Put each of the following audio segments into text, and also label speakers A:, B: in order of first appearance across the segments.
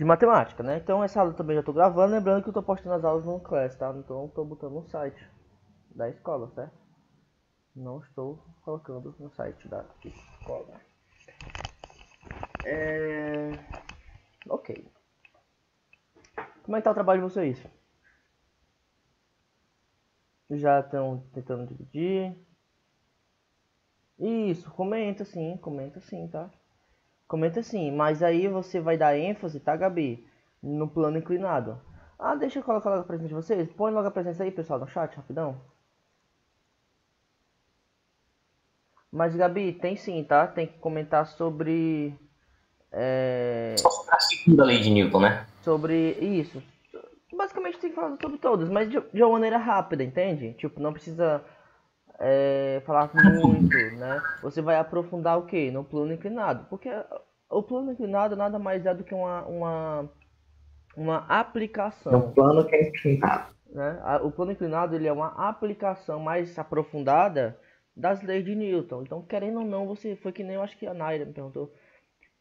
A: de matemática, né? Então essa aula também já tô gravando, lembrando que eu tô postando as aulas no Class, tá? Então eu tô botando no site da escola, certo? Não estou colocando no site da escola. Ok. Como é que tá o trabalho de vocês? Já estão tentando dividir? Isso, comenta sim, tá? Comenta sim, mas aí você vai dar ênfase, tá, Gabi? No plano inclinado. Ah, deixa eu colocar logo a presença de vocês. Põe logo a presença aí, pessoal, no chat, rapidão. Mas, Gabi, tem sim, tá? Tem que comentar sobre...
B: Só sobre a segunda lei de Newton, né?
A: Sobre isso. Basicamente tem que falar sobre todos, mas de uma maneira rápida, entende? Tipo, não precisa falar muito, né? Você vai aprofundar o quê? No plano inclinado. Porque o plano inclinado nada mais é do que uma
B: É um
A: aplicação.
B: plano que é inclinado.
A: Né? O plano inclinado ele é uma aplicação mais aprofundada das leis de Newton. Então, querendo ou não, você foi que nem eu acho que a Naira me perguntou.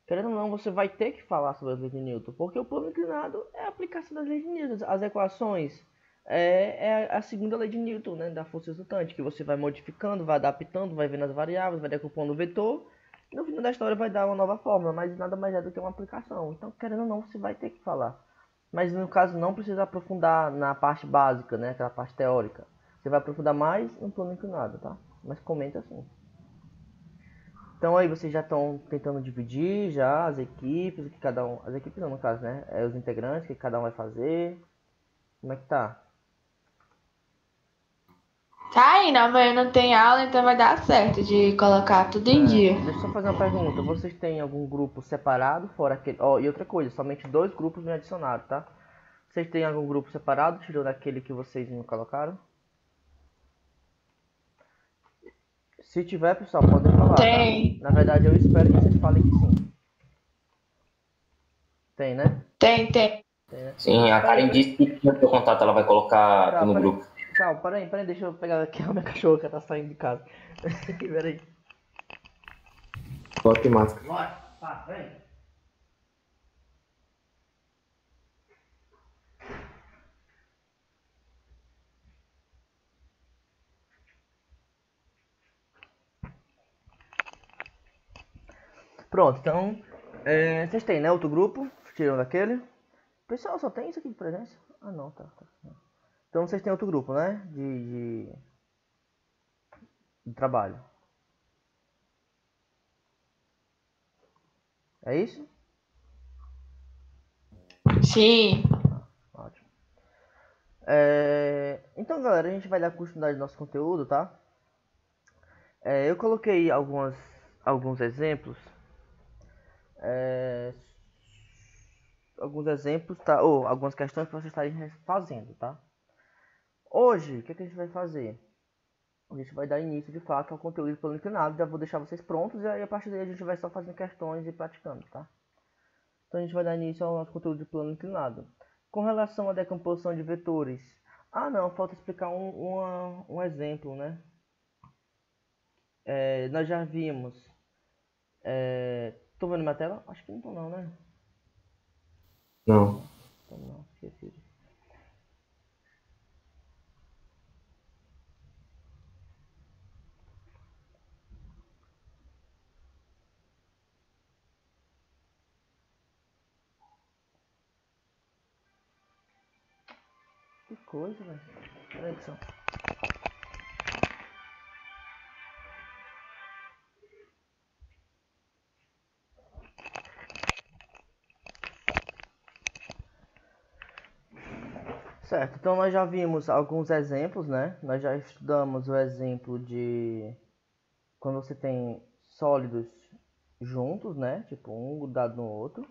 A: Querendo ou não, você vai ter que falar sobre as leis de Newton, porque o plano inclinado é a aplicação das leis de Newton. As equações é a segunda lei de Newton, né, da força resultante, que você vai modificando, vai adaptando, vai vendo as variáveis, vai decompondo o vetor. E no final da história vai dar uma nova fórmula, mas nada mais é do que uma aplicação. Então, querendo ou não, você vai ter que falar. Mas no caso não precisa aprofundar na parte básica, né, aquela parte teórica. Você vai aprofundar mais no plano inclinado, tá? Mas comenta assim. Então aí vocês já estão tentando dividir já as equipes, o que cada um, as equipes não no caso, né? Os integrantes, o que cada um vai fazer. Como é que tá?
C: Tá indo, amanhã não tem aula, então vai dar certo de colocar tudo em dia.
A: Deixa eu só fazer uma pergunta. Vocês têm algum grupo separado fora aquele? Ó, e outra coisa, somente dois grupos me adicionaram, tá? Vocês têm algum grupo separado, tirando aquele que vocês me colocaram? Se tiver, pessoal, podem falar, tá?
C: Tem,
A: Na verdade, eu espero que vocês falem que sim. Tem, né?
C: tem.
A: Tem, né?
B: Sim, a
A: Peraí,
B: Karen
A: peraí.
B: disse que tinha o teu contato, ela vai colocar
A: Tá,
B: tu no
A: peraí.
B: grupo.
A: Calma, peraí, deixa eu pegar aqui a minha cachorra que ela tá saindo de casa. Peraí.
B: Coloque máscara.
A: Bora, pá, vem. Pronto, então, vocês têm, né, outro grupo, tirando daquele. Pessoal, só tem isso aqui de presença? Ah, não, tá. Então vocês têm outro grupo, né, de trabalho. É isso?
C: Sim.
A: Ótimo. Então, galera, a gente vai dar continuidade ao nosso conteúdo, tá? Eu coloquei alguns exemplos. é, Alguns exemplos, tá? Ou algumas questões que vocês estarem fazendo, tá? Hoje, o que a gente vai fazer? A gente vai dar início de fato ao conteúdo do plano inclinado. Já vou deixar vocês prontos e aí a partir daí a gente vai só fazendo questões e praticando, tá? Então a gente vai dar início ao nosso conteúdo de plano inclinado. Com relação à decomposição de vetores. Ah não, falta explicar um exemplo, né? Nós já vimos. Tô vendo minha tela? Acho que não tô não, né?
B: Não.
A: Não, tô não, esqueci. Que coisa, velho. Peraí, pessoal. Certo, então nós já vimos alguns exemplos, né? Nós já estudamos o exemplo de quando você tem sólidos juntos, né? Tipo, um grudado no outro.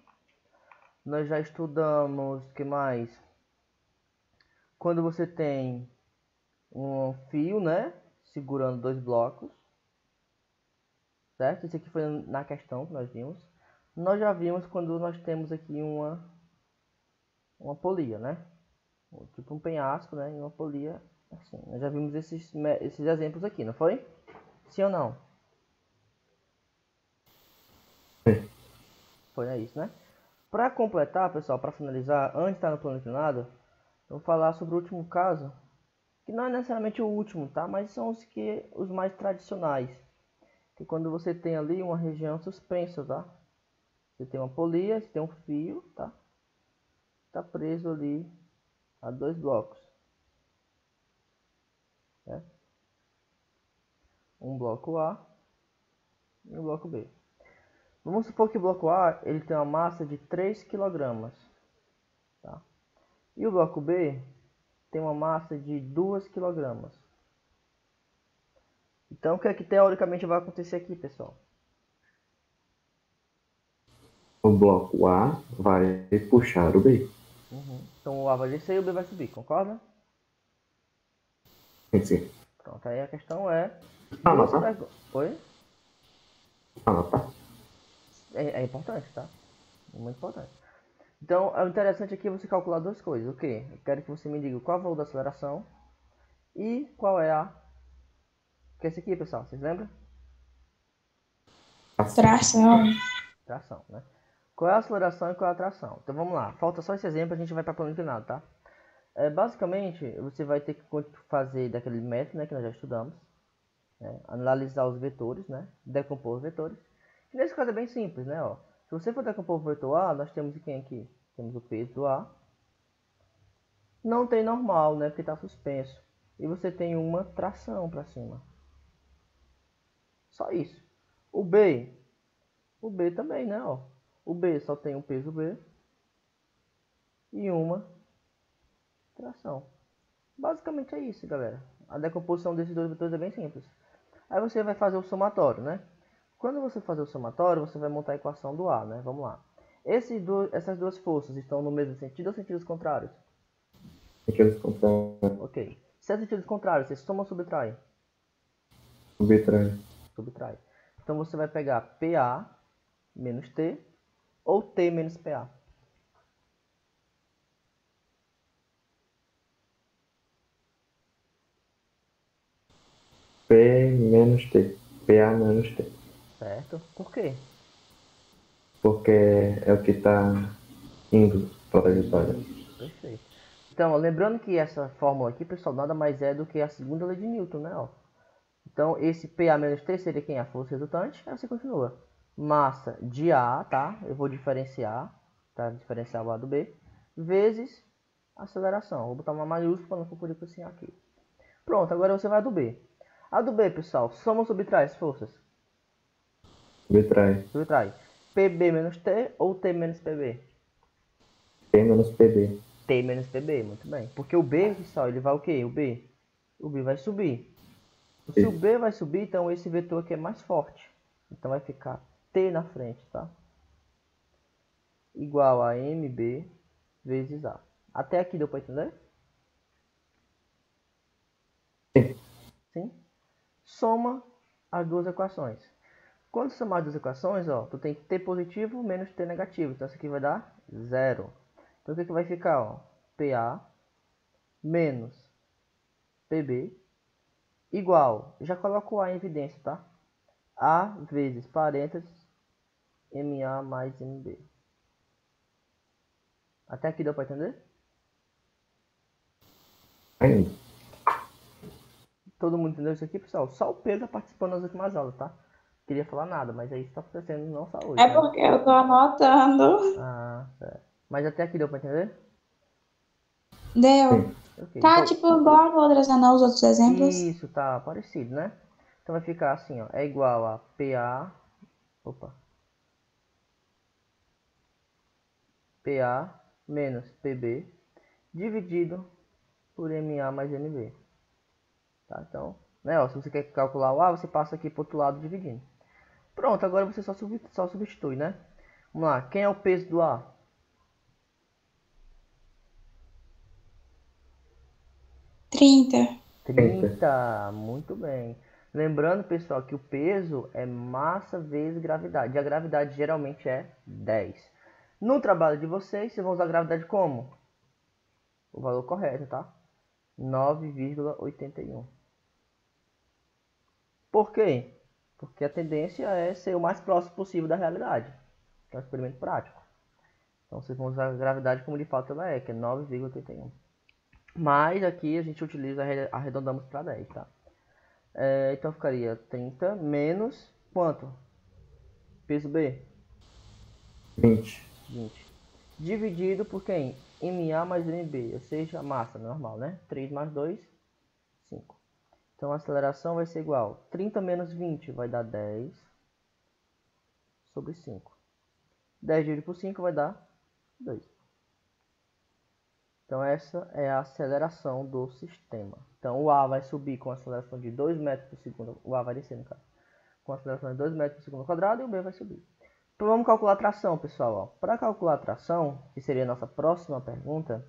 A: Nós já estudamos, o que mais? Quando você tem um fio, né? Segurando dois blocos, certo? Isso aqui foi na questão que nós vimos. Nós já vimos quando nós temos aqui uma polia, né? Tipo um penhasco, né? E uma polia assim. Nós já vimos esses exemplos aqui, não foi? Sim ou não? Foi, é isso, né? Para completar, pessoal, para finalizar, antes de estar no plano inclinado, eu vou falar sobre o último caso, que não é necessariamente o último, tá? Mas são os mais tradicionais. Que quando você tem ali uma região suspensa, tá? Você tem uma polia, você tem um fio, tá? Tá preso ali a 2 blocos, né? Um bloco A e um bloco B. Vamos supor que o bloco A ele tem uma massa de 3 kg, tá? E o bloco B tem uma massa de 2 kg. Então o que é que teoricamente vai acontecer aqui, pessoal?
D: O bloco A vai puxar o B.
A: Então o A vai descer e o B vai subir, concorda?
D: Sim.
A: Pronto, aí a questão é...
D: Tá?
A: Oi?
D: Tá.
A: É importante, tá? É muito importante. Então, o interessante aqui é você calcular duas coisas. O que? Eu quero que você me diga qual é o valor da aceleração e qual é a... Que é esse aqui, pessoal, vocês lembram?
C: Tração.
A: Tração, né? Qual é a aceleração e qual é a tração? Então vamos lá, falta só esse exemplo, a gente vai para plano inclinado, tá? Basicamente, você vai ter que fazer daquele método, né, que nós já estudamos, né? Analisar os vetores, né? Decompor os vetores. E nesse caso é bem simples, né? Ó, se você for decompor o vetor A, nós temos quem aqui? Temos o peso do A. Não tem normal, né? Porque está suspenso. E você tem uma tração para cima. Só isso. O B também, né? Ó, o B só tem o peso B e uma tração. Basicamente é isso, galera. A decomposição desses dois vetores é bem simples. Aí você vai fazer o somatório, né? Quando você fazer o somatório, você vai montar a equação do A, né? Vamos lá. Essas duas forças estão no mesmo sentido ou sentidos contrários?
D: Sentidos contrários.
A: Ok. Se é sentidos contrários, você soma ou subtrai?
D: Subtrai.
A: Subtrai. Então você vai pegar PA menos T ou T menos PA.
D: P menos T. PA menos T.
A: Certo? Por quê?
D: Porque é o que está indo para a vitória.
A: Perfeito. Então, lembrando que essa fórmula aqui, pessoal, nada mais é do que a segunda lei de Newton, né? Ó. Então, esse PA menos T seria quem? A força resultante. Aí você continua. Massa de A, tá? Eu vou diferenciar, tá? Diferenciar o A do B. Vezes aceleração. Vou botar uma maiúscula para não confundir com esse aqui. Pronto, agora você vai do B. A do B, pessoal, soma ou subtrai as forças?
D: Subtrai.
A: Subtrai. PB menos T ou T menos PB?
D: P menos PB.
A: T menos PB, muito bem. Porque o B, pessoal, ele vai o quê? O B vai subir. Se o B vai subir, então esse vetor aqui é mais forte. Então vai ficar T na frente, tá? Igual a MB vezes A. Até aqui deu para entender?
D: Sim.
A: Sim? Soma as duas equações. Quando somar as duas equações, ó, tu tem T positivo menos T negativo. Então isso aqui vai dar 0. Então o que, que vai ficar? Ó? PA menos PB igual, já coloco o A em evidência, tá? A vezes parênteses MA mais MB. Até aqui deu para entender?
D: Ainda.
A: Todo mundo entendeu isso aqui, pessoal? Só o Pedro tá participando das últimas aulas, tá? Queria falar nada, mas aí está acontecendo não só hoje.
C: É
A: Né?
C: porque eu tô anotando.
A: Ah, certo. Mas até aqui deu para entender?
C: Deu.
A: Okay.
C: Tá,
A: Então,
C: tipo, igual no outras, não, os outros exemplos.
A: isso, tá parecido, né? Então vai ficar assim, ó. É igual a PA... Opa. PA menos PB dividido por MA mais MB. Tá? Então, né, ó, se você quer calcular o A, você passa aqui para o outro lado dividindo. Pronto, agora você só substitui, né? Vamos lá, quem é o peso do A?
C: 30.
A: 30, muito bem. Lembrando, pessoal, que o peso é massa vezes gravidade. E a gravidade geralmente é 10. No trabalho de vocês vão usar a gravidade como? O valor correto, tá? 9,81. Por quê? Porque a tendência é ser o mais próximo possível da realidade. É um experimento prático. Então vocês vão usar a gravidade como de fato ela é, que é 9,81. Mas aqui a gente utiliza, arredondamos para 10, tá? Então ficaria 30 menos quanto? Peso B?
D: 20.
A: 20. Dividido por quem? MA mais MB, ou seja, a massa normal, né? 3 mais 2, 5. Então a aceleração vai ser igual. 30 menos 20 vai dar 10 sobre 5. 10 dividido por 5 vai dar 2. Então essa é a aceleração do sistema. Então o A vai subir com a aceleração de 2 metros por segundo. O A vai descer, no caso. Com a aceleração de 2 metros por segundo ao quadrado, e o B vai subir. Então vamos calcular a tração, pessoal. Para calcular a tração, que seria a nossa próxima pergunta,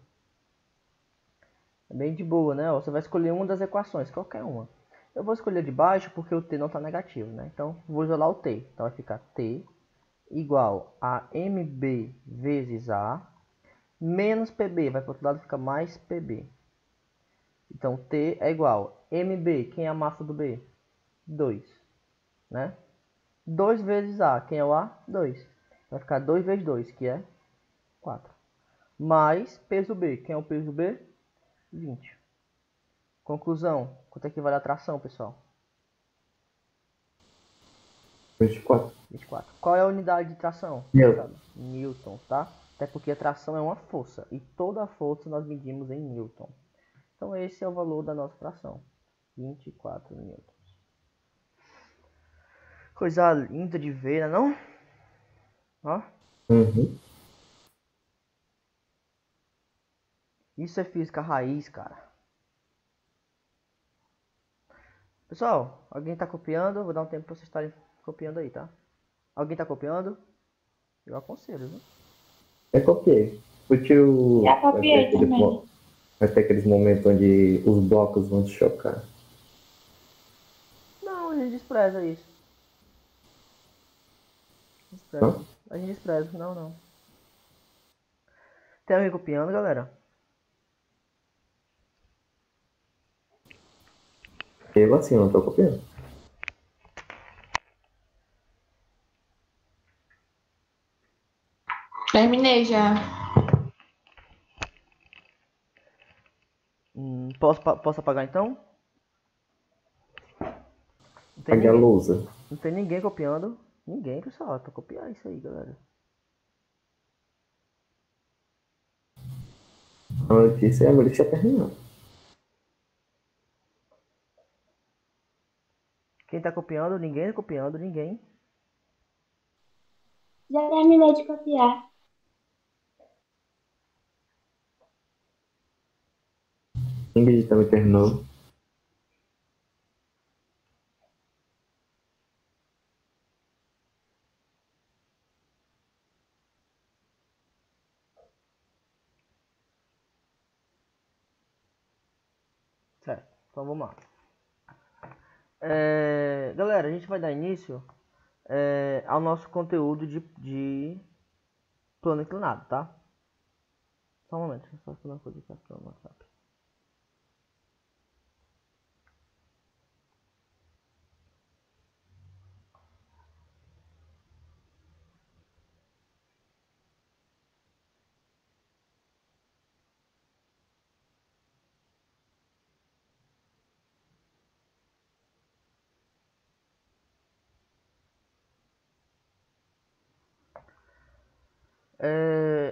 A: é bem de boa, né? Você vai escolher uma das equações, qualquer uma. Eu vou escolher de baixo porque o T não está negativo, né? Então vou isolar o T. Então vai ficar T igual a MB vezes A menos PB. Vai para o outro lado, fica mais PB. Então T é igual a MB. Quem é a massa do B? 2, né? 2 vezes A. Quem é o A? 2. Vai ficar 2 vezes 2, que é 4. Mais peso B. Quem é o peso B? 20. Conclusão. Quanto é que vale a tração, pessoal?
D: 24.
A: 24. Qual é a unidade de tração?
D: Newton.
A: Newton, tá? Até porque a tração é uma força. E toda a força nós medimos em Newton. Então esse é o valor da nossa tração. 24 newtons. Coisa linda de ver, não? Ó.
D: Uhum.
A: Isso é física raiz, cara. Pessoal, alguém tá copiando? Vou dar um tempo para vocês estarem copiando aí, tá? Alguém tá copiando? Eu aconselho, viu?
D: Eu copiei. O tio.
C: Já copiei também.
D: Vai ter aqueles momentos onde os blocos vão se chocar.
A: Não, a gente despreza isso. Despreza.
D: Não?
A: A gente despreza, não. Tem alguém copiando, galera?
D: Eu assim, não tô copiando.
C: Terminei já.
A: Posso apagar então?
D: Pague a lousa.
A: Não tem ninguém copiando. Ninguém, pessoal. Pra copiar isso aí, galera.
D: A notícia é agora que já terminou.
A: Quem tá copiando? Ninguém copiando, ninguém.
C: Já terminei de copiar.
D: Ingrid também terminou.
A: Certo, então vamos lá. Galera, a gente vai dar início ao nosso conteúdo de plano inclinado, tá? Só um momento, deixa eu só fazer uma coisa aqui no WhatsApp.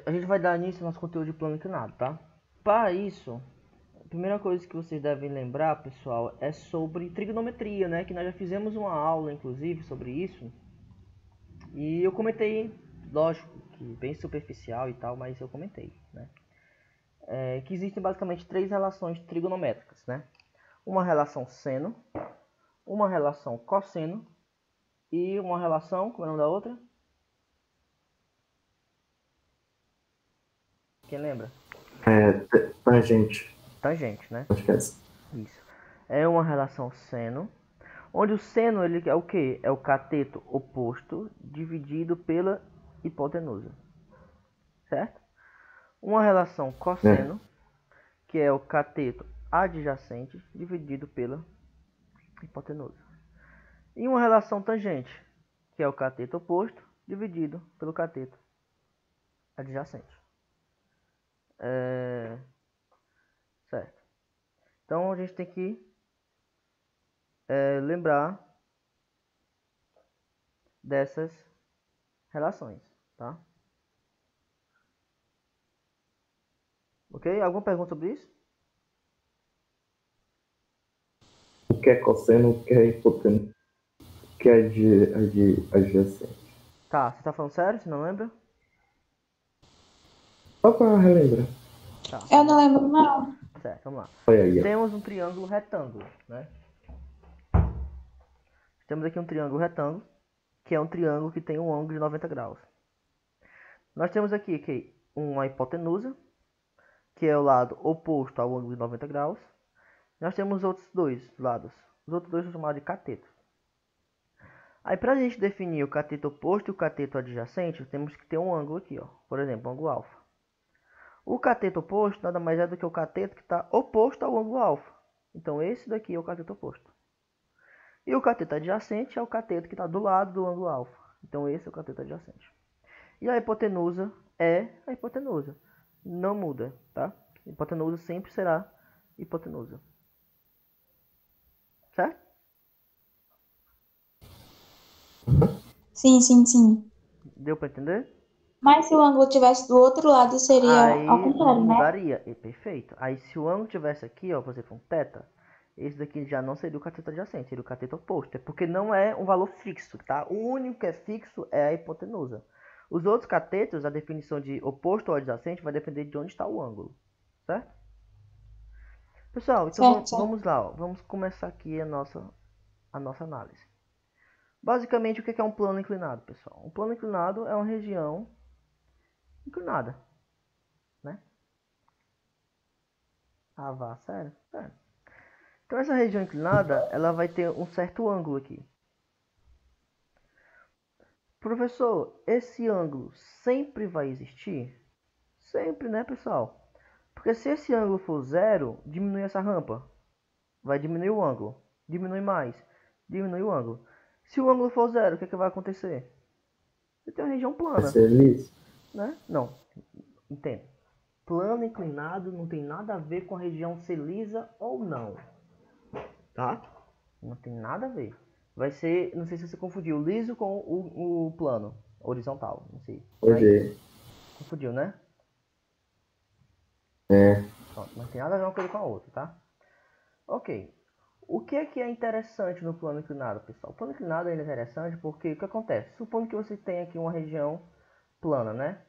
A: A gente vai dar início ao nosso conteúdo de plano inclinado, tá? Para isso, a primeira coisa que vocês devem lembrar, pessoal, é sobre trigonometria, né? Que nós já fizemos uma aula, inclusive, sobre isso. E eu comentei, lógico, que bem superficial e tal, mas eu comentei, né? Que existem basicamente 3 relações trigonométricas, né? Uma relação seno, uma relação cosseno e uma relação, como é o nome da outra? Quem lembra?
D: Tangente.
A: Tangente, né?
D: Acho que é essa.
A: Isso. É uma relação seno, onde o seno ele é o que? É o cateto oposto dividido pela hipotenusa. Certo? Uma relação cosseno, que é o cateto adjacente dividido pela hipotenusa. E uma relação tangente, que é o cateto oposto dividido pelo cateto adjacente. Certo. Então a gente tem que lembrar dessas relações, tá? Ok? Alguma pergunta sobre isso?
D: O que é cosseno, o que é hipotenusa, o que é adjacente.
A: Tá, você tá falando sério? Você não lembra?
D: Só para relembrar.
A: Tá,
C: Eu não lembro, não.
A: certo, vamos lá.
D: Olha aí, ó.
A: Temos um triângulo retângulo, né? Temos aqui um triângulo retângulo, que é um triângulo que tem um ângulo de 90 graus. Nós temos aqui uma hipotenusa, que é o lado oposto ao ângulo de 90 graus. Nós temos outros dois lados. Os outros dois são chamados de catetos. Aí, para a gente definir o cateto oposto e o cateto adjacente, temos que ter um ângulo aqui, ó. Por exemplo, o ângulo alfa. O cateto oposto nada mais é do que o cateto que está oposto ao ângulo alfa. Então, esse daqui é o cateto oposto. E o cateto adjacente é o cateto que está do lado do ângulo alfa. Então, esse é o cateto adjacente. E a hipotenusa é a hipotenusa. Não muda, tá? Hipotenusa sempre será hipotenusa. Certo?
C: Sim, sim, sim.
A: Deu para entender?
C: Mas se o ângulo tivesse do outro lado, seria
A: Aí
C: ao contrário, né?
A: mudaria. Perfeito. Aí se o ângulo tivesse aqui, ó, por exemplo, um θ, esse daqui já não seria o cateto adjacente, seria o cateto oposto. É porque não é um valor fixo, tá? O único que é fixo é a hipotenusa. Os outros catetos, a definição de oposto ou adjacente vai depender de onde está o ângulo. Certo? Pessoal, então
C: Certo, certo.
A: vamos lá. Ó. Vamos começar aqui a nossa análise. Basicamente, o que é um plano inclinado, pessoal? Um plano inclinado é uma região inclinada, né? Ah, vá, sério? Sério. Então, essa região inclinada, ela vai ter um certo ângulo aqui. Professor, esse ângulo sempre vai existir? Sempre, né, pessoal? Porque se esse ângulo for zero, diminui essa rampa. Vai diminuir o ângulo. Diminui mais. Diminui o ângulo. Se o ângulo for zero, o que, é que vai acontecer? Você tem uma região
D: Vai
A: plana,
D: ser liso.
A: né? Não, entendo. Plano inclinado não tem nada a ver com a região ser lisa ou não. Tá? Não tem nada a ver. Vai ser, não sei se você confundiu, liso com o plano horizontal, não sei.
D: Pode.
A: Confundiu, né?
D: É.
A: Pronto, não tem nada a ver uma coisa com a outra, tá? Ok. O que é interessante no plano inclinado, pessoal? O plano inclinado é interessante porque o que acontece? Supondo que você tem aqui uma região plana, né?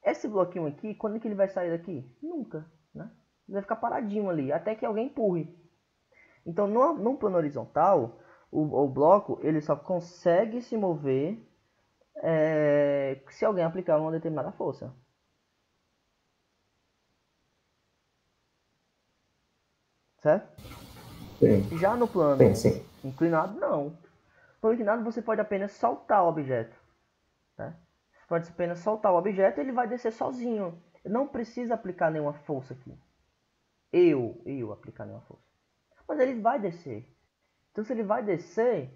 A: Esse bloquinho aqui, quando é que ele vai sair daqui? Nunca, né? Ele vai ficar paradinho ali, até que alguém empurre. Então, no plano horizontal, o bloco ele só consegue se mover se alguém aplicar uma determinada força. Certo?
D: Sim.
A: Já no plano
D: Sim.
A: inclinado, não. No plano inclinado, você pode apenas soltar o objeto. Tá? Você pode apenas soltar o objeto e ele vai descer sozinho. Não precisa aplicar nenhuma força aqui. Eu aplicar nenhuma força. Mas ele vai descer. Então, se ele vai descer,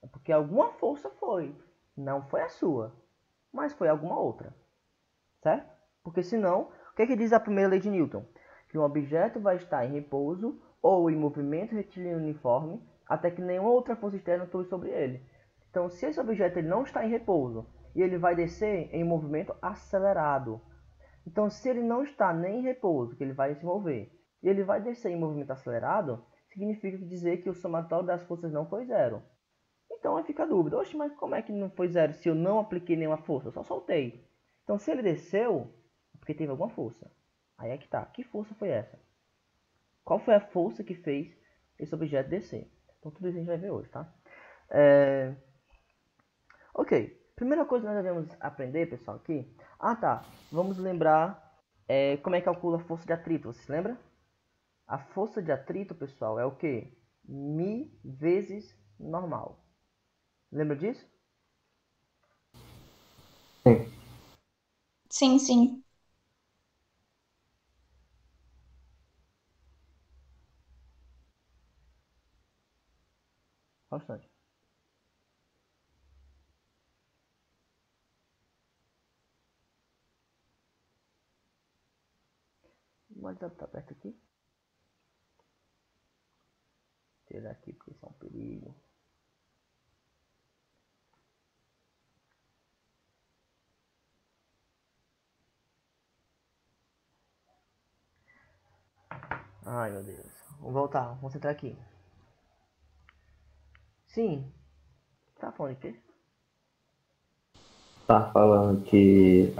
A: é porque alguma força foi. Não foi a sua, mas foi alguma outra. Certo? Porque senão, o que é que diz a primeira lei de Newton? Que um objeto vai estar em repouso ou em movimento retilíneo uniforme até que nenhuma outra força externa atue sobre ele. Então, se esse objeto ele não está em repouso e ele vai descer em movimento acelerado. Então, se ele não está nem em repouso, que ele vai se mover, e ele vai descer em movimento acelerado, significa dizer que o somatório das forças não foi zero. Então aí fica a dúvida, oxe, mas como é que não foi zero se eu não apliquei nenhuma força? Eu só soltei. Então se ele desceu, é porque teve alguma força. Aí é que tá, que força foi essa? Qual foi a força que fez esse objeto descer? Então tudo isso a gente vai ver hoje, tá? Ok, primeira coisa que nós devemos aprender, pessoal, aqui. Ah tá, vamos lembrar como é que calcula a força de atrito, você se lembra? A força de atrito, pessoal, é o que? Mi vezes normal. Lembra disso?
D: Sim.
C: Sim, sim.
A: Bastante. O WhatsApp tá aberto aqui. Tirar aqui porque isso é um perigo. Ai meu Deus. Vamos voltar, vamos entrar aqui. Sim. Tá falando de quê?
D: Tá falando que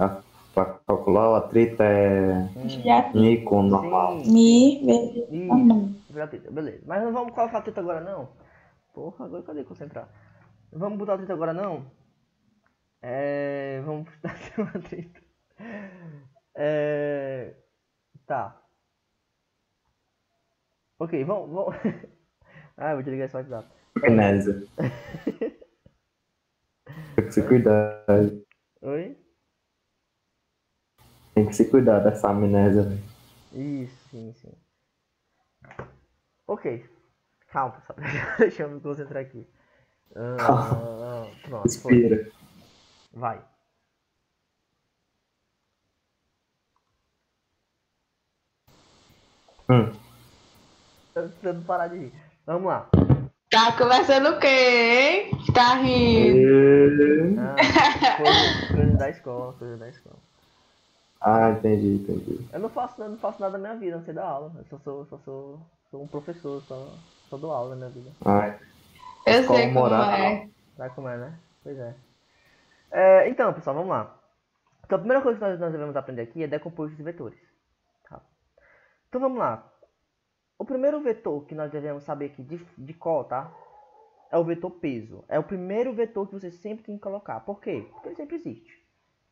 D: pra calcular o atrito é
C: Já
D: mi com normal.
A: Sim.
C: me vezes normal.
A: Isso. Gratuito, beleza. Mas não vamos colocar treta agora não. Porra, agora cadê concentrar? Não vamos botar treta agora não. Vamos fazer uma treta. Tá. Ok, vamos. Ah, eu vou desligar esse WhatsApp.
D: Amnésia. Tem que se cuidar.
A: Oi?
D: Tem que se cuidar dessa amnésia, velho.
A: Isso, sim. Ok. Calma, pessoal. Deixa eu me concentrar aqui. Pronto, foi.
D: Respira.
A: Vai. Eu preciso parar de rir. Vamos lá.
C: Tá conversando o quê, hein? Tá rindo.
A: Coisa da escola,
D: Entendi.
A: Eu não faço nada na minha vida, não sei dar aula. Eu sou um professor, só dou aula na minha vida.
C: Eu
D: Escola
C: sei como
D: moral.
C: é.
A: Sabe como é, né? Pois é. Então, pessoal, vamos lá. Então, a primeira coisa que nós devemos aprender aqui é decompor os vetores. Tá? Então, vamos lá. O primeiro vetor que nós devemos saber aqui de cor, tá? É o vetor peso. É o primeiro vetor que você sempre tem que colocar. Por quê? Porque ele sempre existe.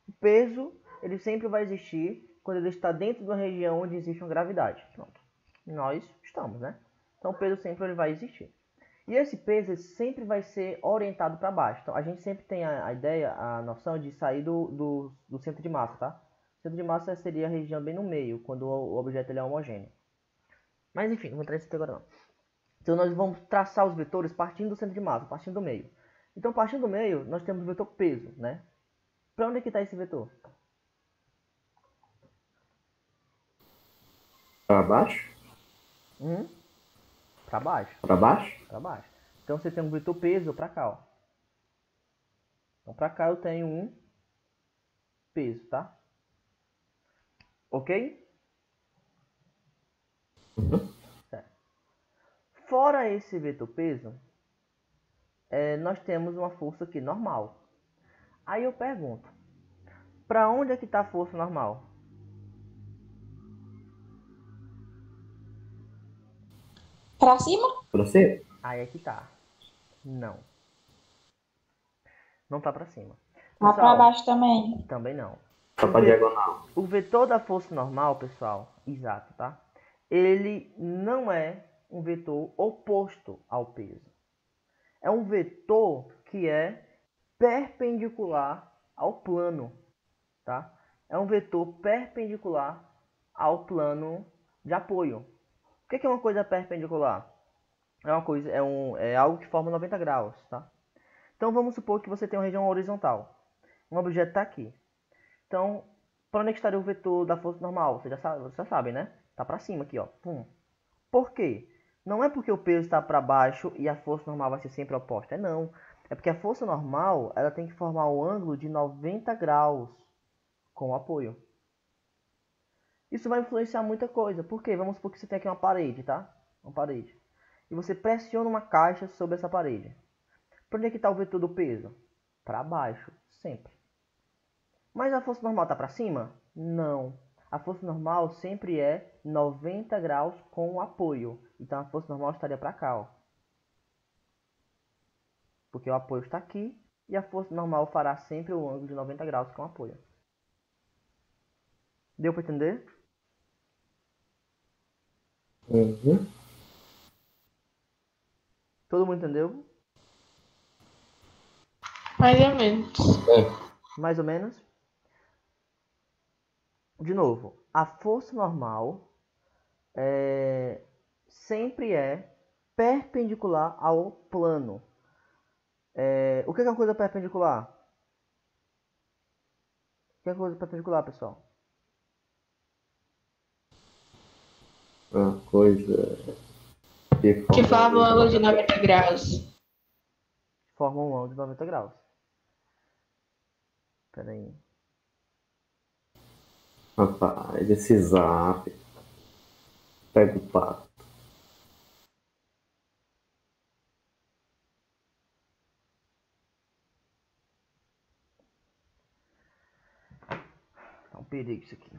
A: O peso, ele sempre vai existir quando ele está dentro de uma região onde existe uma gravidade. Pronto. Nós estamos, né? Então, o peso sempre ele vai existir. E esse peso ele sempre vai ser orientado para baixo. Então, a gente sempre tem a ideia, a noção de sair do centro de massa, tá? O centro de massa seria a região bem no meio, quando o objeto ele é homogêneo. Mas, enfim, não vou entrar nisso agora não. Então, nós vamos traçar os vetores partindo do centro de massa, partindo do meio. Então, partindo do meio, nós temos o vetor peso, né? Para onde é que está esse vetor?
D: Pra baixo?
A: Para baixo.
D: Pra baixo?
A: Para baixo. Então, você tem um vetor peso para cá, ó. Então, para cá eu tenho um peso, tá? Ok? Certo. Fora esse vetor peso, nós temos uma força aqui normal. Aí eu pergunto, para onde é que está a força normal?
C: Pra cima?
D: Pra você?
A: Aí é que tá. Não. Não tá para cima.
C: Tá pra
A: Pessoal,
C: baixo também.
A: também não.
D: Tá pra diagonal.
A: O vetor da força normal, pessoal, exato, tá? Ele não é um vetor oposto ao peso. É um vetor que é perpendicular ao plano, tá? É um vetor perpendicular ao plano de apoio. O que é uma coisa perpendicular? É algo que forma 90 graus, tá? Então vamos supor que você tem uma região horizontal. Um objeto está aqui. Então, para onde é que estaria o vetor da força normal? Vocês já sabem, né? Tá para cima aqui, ó. Pum. Por quê? Não é porque o peso está para baixo e a força normal vai ser sempre oposta. Não. É porque a força normal ela tem que formar um ângulo de 90 graus com o apoio. Isso vai influenciar muita coisa. Por quê? Vamos supor que você tem aqui uma parede, tá? Uma parede. E você pressiona uma caixa sobre essa parede. Para onde é que está o vetor do peso? Para baixo, sempre. Mas a força normal está para cima? Não. A força normal sempre é 90 graus com o apoio. Então a força normal estaria para cá, ó. Porque o apoio está aqui e a força normal fará sempre o ângulo de 90 graus com o apoio. Deu para entender? Todo mundo entendeu?
C: Mais ou menos.
A: Mais ou menos? De novo, a força normal sempre é perpendicular ao plano. O que é uma coisa perpendicular? O que é uma coisa perpendicular, pessoal?
D: uma coisa que
C: Que
D: forma
C: forma um ângulo de
D: um
C: 90 graus.
A: Forma um ângulo de 90 graus. Pera aí.
D: rapaz, esse zap. Pega o pato.
A: Tá um perigo isso aqui.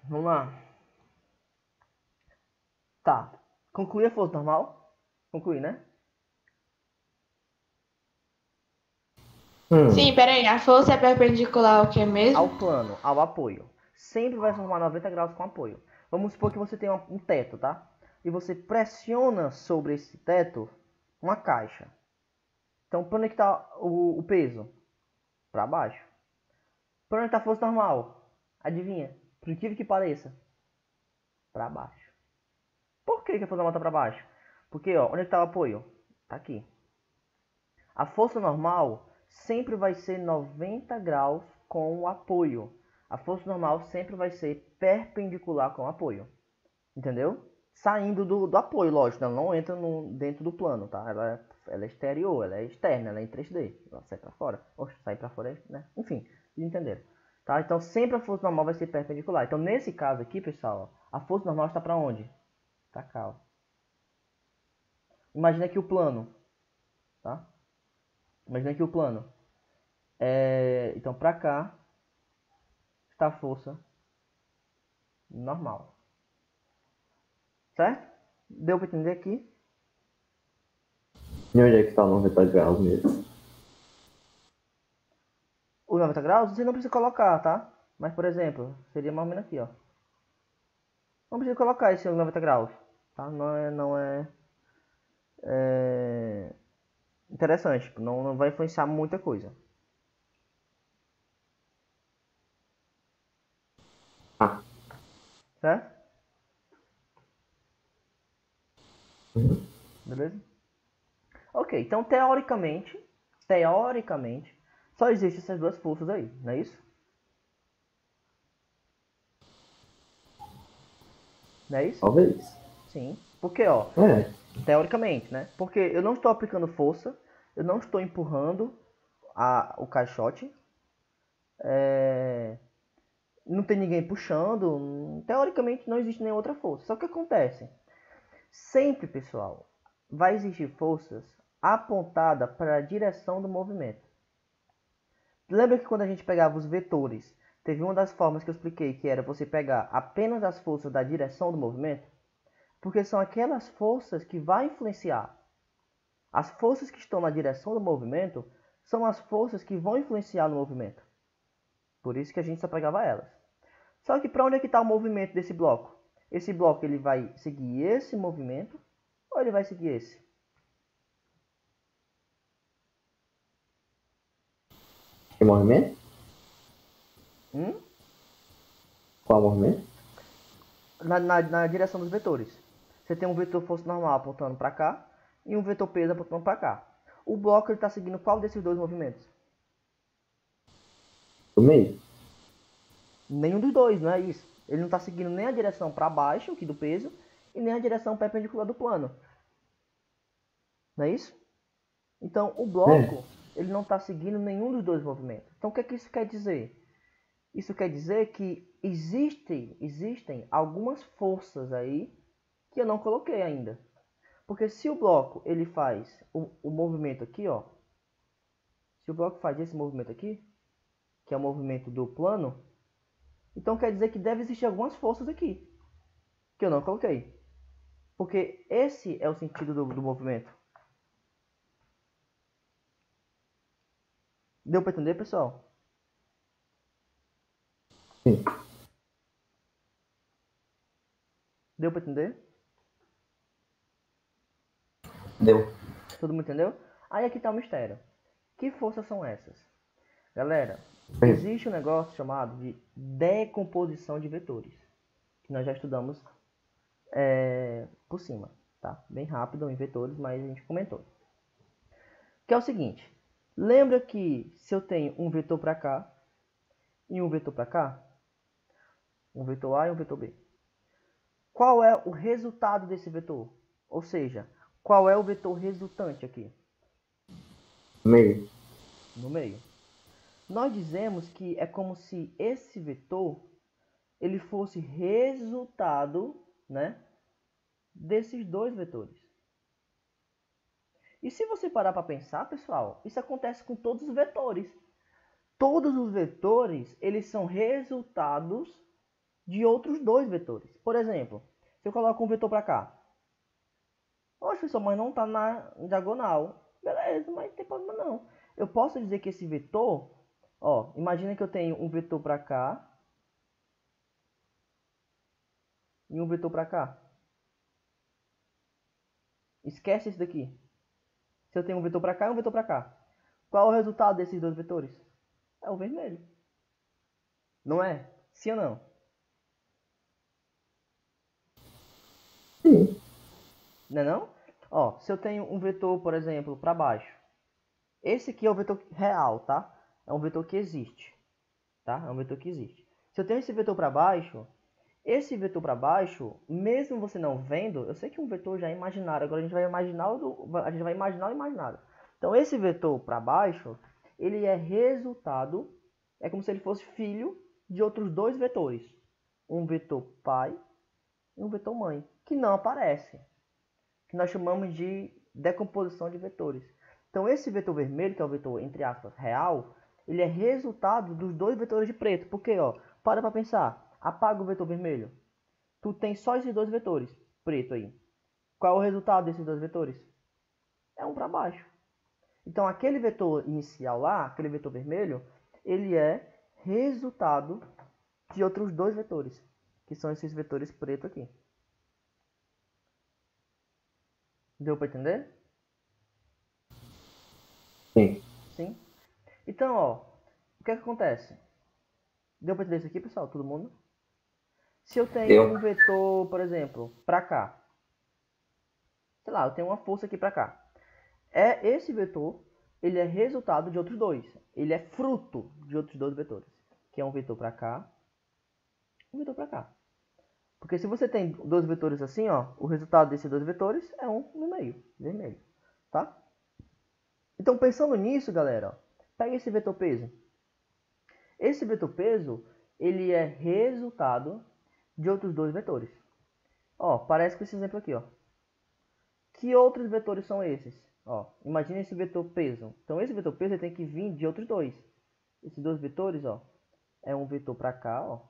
A: Vamos lá. Tá. Concluir a força normal? Concluir, né?
C: Sim, peraí. A força é perpendicular ao que mesmo?
A: Ao plano, ao apoio. Sempre vai formar 90 graus com apoio. Vamos supor que você tem um teto, tá? E você pressiona sobre esse teto uma caixa. Então, para onde está o peso? Para baixo. Para onde está a força normal? Adivinha? Por incrível que pareça. Para baixo. Por que a força normal está para baixo? Porque, ó, onde está o apoio? Está aqui. A força normal sempre vai ser 90 graus com o apoio. A força normal sempre vai ser perpendicular com o apoio. Entendeu? Saindo do apoio, lógico. Ela não entra dentro do plano, tá? Ela é exterior, ela é externa, ela é em 3D. Ela sai pra fora. Oxe, sai pra fora, né? Enfim, vocês entenderam. Tá? Então sempre a força normal vai ser perpendicular. Então nesse caso aqui, pessoal, ó, a força normal está para onde? Pra cá, ó. Imagina aqui o plano. Tá? Imagina aqui o plano. Então pra cá está a força normal. Certo? Deu para entender aqui?
D: E onde é que está 90 graus mesmo?
A: O 90 graus você não precisa colocar, tá? Mas, por exemplo, seria mais ou menos aqui, ó. Não precisa colocar esse 90 graus, tá? É interessante, tipo, não vai influenciar muita coisa.
D: Ah.
A: Certo?
D: Uhum.
A: Beleza? Ok, então teoricamente, só existem essas duas forças aí, não é isso? Não é isso?
D: Talvez.
A: Sim. Porque, ó,
D: É.
A: teoricamente, né? Porque eu não estou aplicando força, eu não estou empurrando o caixote, não tem ninguém puxando, teoricamente não existe nenhuma outra força. Só que o que acontece? Sempre, pessoal, vai existir forças apontadas para a direção do movimento. Lembra que quando a gente pegava os vetores, teve uma das formas que eu expliquei que era você pegar apenas as forças da direção do movimento? Porque são aquelas forças que vão influenciar. As forças que estão na direção do movimento são as forças que vão influenciar no movimento. Por isso que a gente só pegava elas. Só que para onde é que está o movimento desse bloco? Esse bloco ele vai seguir esse movimento ou ele vai seguir esse?
D: Que movimento?
A: Hum?
D: Qual movimento?
A: Na direção dos vetores. Você tem um vetor força normal apontando para cá e um vetor peso apontando para cá. O bloco está seguindo qual desses dois movimentos?
D: Do meio?
A: Nenhum dos dois, não é isso. Ele não está seguindo nem a direção para baixo, aqui do peso, e nem a direção perpendicular do plano. Não é isso? Então, o bloco, ele não está seguindo nenhum dos dois movimentos. Então, o que é que isso quer dizer? Isso quer dizer que existem algumas forças aí que eu não coloquei ainda. Porque se o bloco ele faz o movimento aqui, ó, se o bloco faz esse movimento aqui, que é o movimento do plano, então quer dizer que deve existir algumas forças aqui, que eu não coloquei. Porque esse é o sentido do movimento. Deu para entender, pessoal?
D: Sim.
A: Deu para entender?
B: Deu.
A: Todo mundo entendeu? Aí aqui está o mistério. Que forças são essas? Galera,
D: Sim.
A: existe um negócio chamado de decomposição de vetores, que nós já estudamos por cima, tá? Bem rápido em vetores, mas a gente comentou. Que é o seguinte, lembra que se eu tenho um vetor para cá e um vetor para cá, um vetor A e um vetor B, qual é o resultado desse vetor? Ou seja, qual é o vetor resultante aqui?
D: Meio.
A: No meio. Nós dizemos que é como se esse vetor ele fosse resultado, né, desses dois vetores. E se você parar para pensar, pessoal, isso acontece com todos os vetores. Todos os vetores, eles são resultados de outros dois vetores. Por exemplo, se eu coloco um vetor para cá. Oxe, pessoal, mas não está na diagonal. Beleza, mas não tem problema não. Eu posso dizer que esse vetor, ó, imagina que eu tenho um vetor para cá e um vetor para cá. Esquece esse daqui. Se eu tenho um vetor para cá e um vetor para cá. Qual é o resultado desses dois vetores? É o vermelho. Não é? Sim ou não?
D: Sim.
A: Não é não? Ó, se eu tenho um vetor, por exemplo, para baixo. Esse aqui é o vetor real, tá? É um vetor que existe. Tá? É um vetor que existe. Se eu tenho esse vetor para baixo, esse vetor para baixo, mesmo você não vendo, eu sei que um vetor já é imaginário, agora a gente vai imaginar o imaginário. Então esse vetor para baixo, ele é resultado, é como se ele fosse filho de outros dois vetores. Um vetor pai e um vetor mãe, que não aparece, que nós chamamos de decomposição de vetores. Então esse vetor vermelho, que é o vetor, entre aspas, real, ele é resultado dos dois vetores de preto. Porque, ó, para pensar. Apaga o vetor vermelho. Tu tem só esses dois vetores, preto aí. Qual é o resultado desses dois vetores? É um para baixo. Então aquele vetor inicial lá, aquele vetor vermelho, ele é resultado de outros dois vetores, que são esses vetores preto aqui. Deu para entender?
D: Sim.
A: Sim? Então, ó, o que é que acontece? Deu para entender isso aqui, pessoal? Todo mundo? Se eu tenho
D: Deu.
A: um vetor, por exemplo, para cá. Sei lá, eu tenho uma força aqui para cá. Esse vetor, ele é resultado de outros dois. Ele é fruto de outros dois vetores. Que é um vetor para cá e um vetor para cá. Porque se você tem dois vetores assim, ó, o resultado desses dois vetores é um no meio, vermelho. Tá? Então, pensando nisso, galera, ó, pega esse vetor peso. Esse vetor peso, ele é resultado de outros dois vetores. Ó, parece com esse exemplo aqui, ó. Que outros vetores são esses? Ó, imagine esse vetor peso. Então esse vetor peso ele tem que vir de outros dois. Esses dois vetores, ó, é um vetor para cá, ó.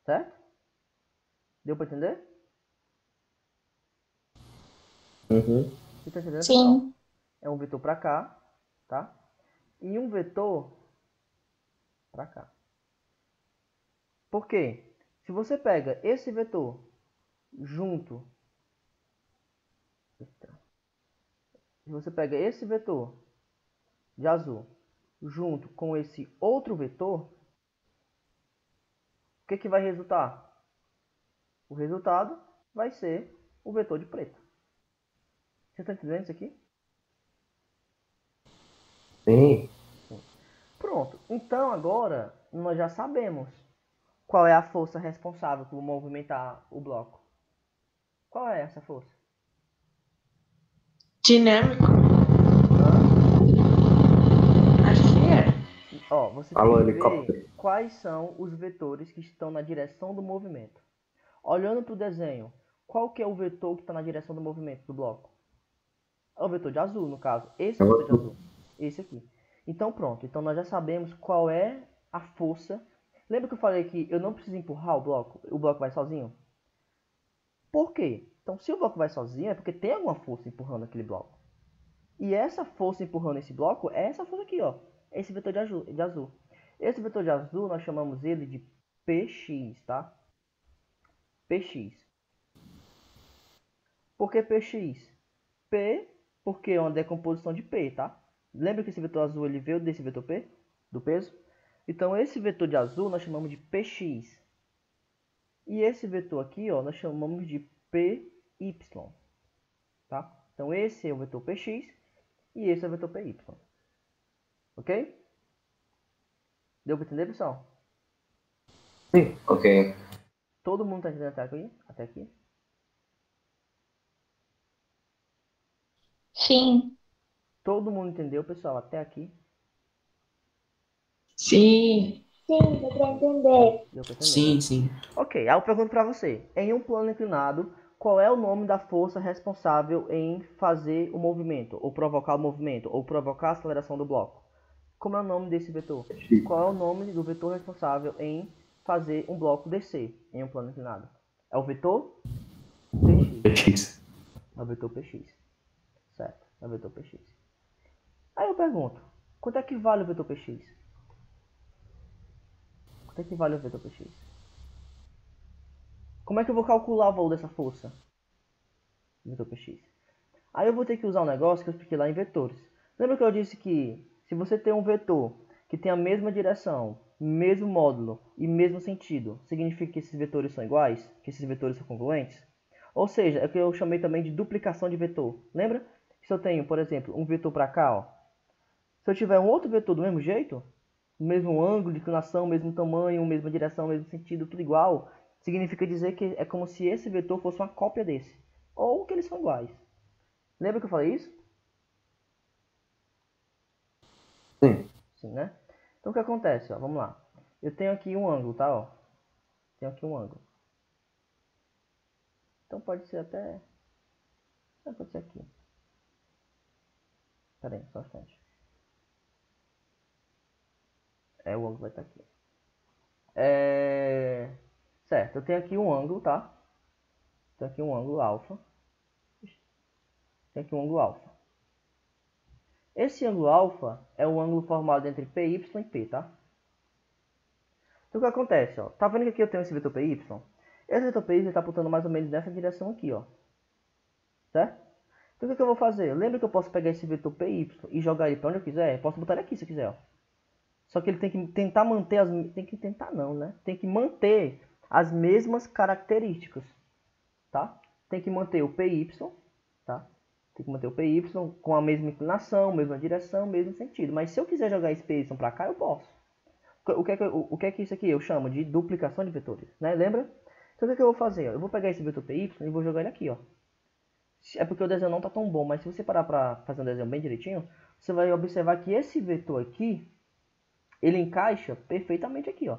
A: Certo? Deu para entender?
D: Uhum.
A: Você tá entendendo, pessoal?
C: Sim.
A: É um vetor para cá, tá? E um vetor para cá. Por quê? Se você pega esse vetor junto, se você pega esse vetor de azul junto com esse outro vetor, o que vai resultar? O resultado vai ser o vetor de preto. Você está entendendo isso aqui?
D: Sim.
A: Pronto. Então agora nós já sabemos qual é a força responsável por movimentar o bloco. Qual é essa força?
C: Dinâmico? Acho que é.
A: Ó, você
D: Alô,
A: tem que
D: helicóptero.
A: ver quais são os vetores que estão na direção do movimento. Olhando para o desenho, qual que é o vetor que está na direção do movimento do bloco? É o vetor de azul, no caso. Esse é o vetor de azul. Esse aqui. Então pronto. Então nós já sabemos qual é a força. Lembra que eu falei que eu não preciso empurrar o bloco vai sozinho? Por quê? Então se o bloco vai sozinho é porque tem alguma força empurrando aquele bloco. E essa força empurrando esse bloco é essa força aqui, ó. Esse vetor de azul. Esse vetor de azul nós chamamos ele de Px, tá? Px. Por que Px? P, porque é uma decomposição de P, tá? Lembra que esse vetor azul ele veio desse vetor P? Do peso? Então esse vetor de azul nós chamamos de Px. E esse vetor aqui, ó, nós chamamos de Py. Tá? Então esse é o vetor Px e esse é o vetor Py. Ok? Deu para entender, pessoal?
D: Sim.
B: Ok.
A: Todo mundo tá entendendo até aqui? Até aqui?
C: Sim.
A: Todo mundo entendeu, pessoal, até aqui?
C: Sim. Sim, dá pra entender.
A: Deu pra entender, né?
B: Sim, sim.
A: Ok, aí eu pergunto pra você. Em um plano inclinado, qual é o nome da força responsável em fazer o movimento, ou provocar o movimento, ou provocar a aceleração do bloco? Como é o nome desse vetor? Qual é o nome do vetor responsável em fazer um bloco descer em um plano inclinado? É o vetor px.
D: X.
A: É o vetor px. Certo, é o vetor px. Aí eu pergunto, quanto é que vale o vetor px? Quanto é que vale o vetor px? Como é que eu vou calcular o valor dessa força? Vetor px. Aí eu vou ter que usar um negócio que eu expliquei lá em vetores. Lembra que eu disse que se você tem um vetor que tem a mesma direção, mesmo módulo e mesmo sentido, significa que esses vetores são iguais? Que esses vetores são congruentes? Ou seja, é o que eu chamei também de duplicação de vetor. Lembra? Se eu tenho, por exemplo, um vetor para cá, ó, se eu tiver um outro vetor do mesmo jeito, mesmo ângulo de inclinação, mesmo tamanho, mesma direção, mesmo sentido, tudo igual, significa dizer que é como se esse vetor fosse uma cópia desse. Ou que eles são iguais. Lembra que eu falei isso?
D: Sim.
A: Sim, né? Então o que acontece, ó, vamos lá. Eu tenho aqui um ângulo, tá, ó. Tenho aqui um ângulo. Então pode ser até... Pode ser aqui. Pera aí, só um instante. É, o ângulo vai estar aqui. Certo, eu tenho aqui um ângulo, tá? Tenho aqui um ângulo alfa. Tenho aqui um ângulo alfa. Esse ângulo alfa é o ângulo formado entre PY e P, tá? Então o que acontece, ó? Tá vendo que aqui eu tenho esse vetor PY? Esse vetor PY está apontando mais ou menos nessa direção aqui, ó. Certo? Então o que eu vou fazer? Lembra que eu posso pegar esse vetor PY e jogar ele para onde eu quiser? Eu posso botar ele aqui se eu quiser, ó. Só que ele tem que tentar manter as... Tem que tentar não, né? Tem que manter as mesmas características, tá? Tem que manter o PY, tá? Tem que manter o PY com a mesma inclinação, mesma direção, mesmo sentido. Mas se eu quiser jogar esse PY para cá, eu posso. O que é que isso aqui eu chamo de duplicação de vetores, né? Lembra? Então o que eu vou fazer? Eu vou pegar esse vetor PY e vou jogar ele aqui, ó. É porque o desenho não tá tão bom, mas se você parar para fazer um desenho bem direitinho, você vai observar que esse vetor aqui, ele encaixa perfeitamente aqui, ó.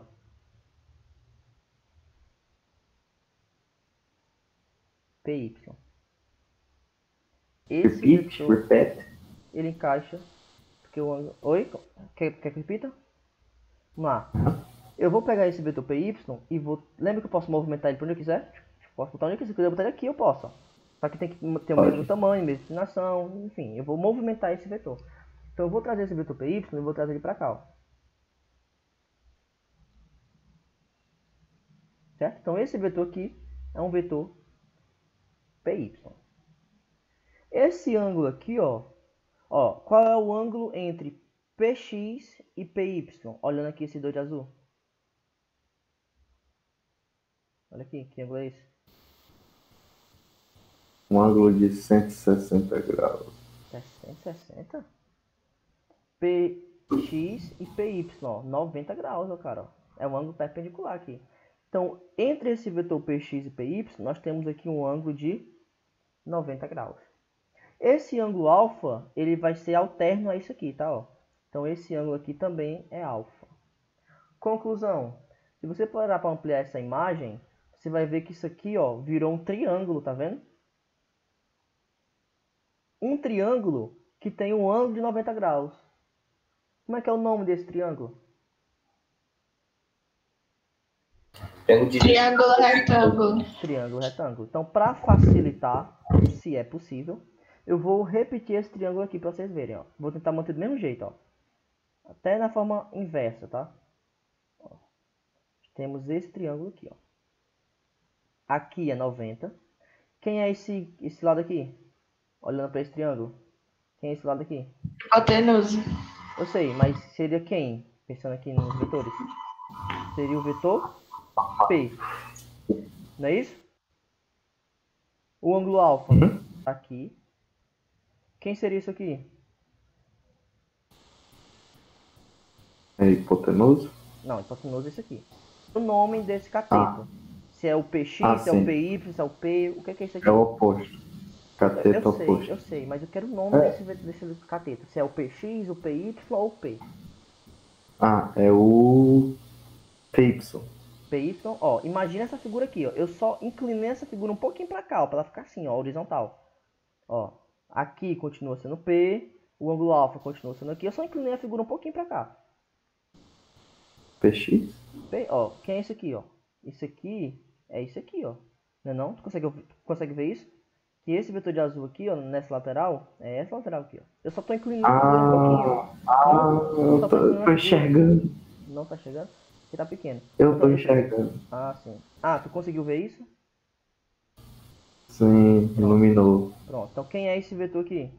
A: PY. Esse
D: Repeat,
A: vetor,
D: repete.
A: ele encaixa, porque o ângulo... Oi? Quer que eu repita? Vamos lá. Eu vou pegar esse vetor PY e vou... Lembra que eu posso movimentar ele para onde eu quiser? Posso botar onde eu quiser. Se eu quiser botar ele aqui, eu posso, ó. Só que tem que ter o mesmo tamanho, mesma inclinação, enfim. Eu vou movimentar esse vetor. Então eu vou trazer esse vetor PY e vou trazer ele para cá, ó. Certo? Então esse vetor aqui é um vetor PY. Esse ângulo aqui, ó, qual é o ângulo entre PX e PY? Olhando aqui esse 2 de azul. Olha aqui, que ângulo é esse?
D: Um ângulo de 160 graus.
A: É 160? PX e PY, ó, 90 graus, ó, cara. Ó. É um ângulo perpendicular aqui. Então, entre esse vetor PX e PY, nós temos aqui um ângulo de 90 graus. Esse ângulo alfa, ele vai ser alterno a isso aqui, tá? Ó. Então, esse ângulo aqui também é alfa. Conclusão. Se você parar para ampliar essa imagem, você vai ver que isso aqui, ó, virou um triângulo, tá vendo? Um triângulo que tem um ângulo de 90 graus. Como é que é o nome desse triângulo?
C: Triângulo retângulo.
A: Triângulo retângulo. Então, para facilitar, se é possível, eu vou repetir esse triângulo aqui para vocês verem, ó. Vou tentar manter do mesmo jeito, ó. Até na forma inversa, tá? Ó. Temos esse triângulo aqui, ó. Aqui é 90. Quem é esse lado aqui? Olhando para esse triângulo. Quem é esse lado aqui?
C: Hipotenusa.
A: Eu sei, mas seria quem? Pensando aqui nos vetores. Seria o vetor P. Não é isso? O ângulo alfa tá aqui. Quem seria isso aqui?
D: É hipotenusa?
A: Não, hipotenusa é isso aqui. o nome desse cateto. Se é o PX, se é o
D: sim.
A: PY, se é o P, o que é isso aqui?
D: É o oposto. Cateto oposto.
A: Eu sei, mas eu quero o nome desse cateto. Se é o PX, o PY ou o P.
D: É o PY.
A: PY, ó, imagina essa figura aqui, ó. Eu só inclinei essa figura um pouquinho pra cá, ó, pra ela ficar assim, ó, horizontal. Ó, aqui continua sendo P, o ângulo alfa continua sendo aqui. Eu só inclinei a figura um pouquinho pra cá.
D: PX?
A: P, ó, quem é esse aqui, ó? Isso aqui é isso aqui, ó. Não é não? Tu consegue ver isso? Que esse vetor de azul aqui, ó, nessa lateral, é essa lateral aqui, ó. Eu só tô inclinando a figura um pouquinho.
D: Eu
A: Só tô inclinando a
D: tô
A: figura.
D: enxergando.
A: Não tá chegando? Porque tá pequeno.
D: Eu tô enxergando.
A: Ah, sim. Ah, tu conseguiu ver isso?
D: Sim, iluminou.
A: Pronto. Então quem é esse vetor aqui?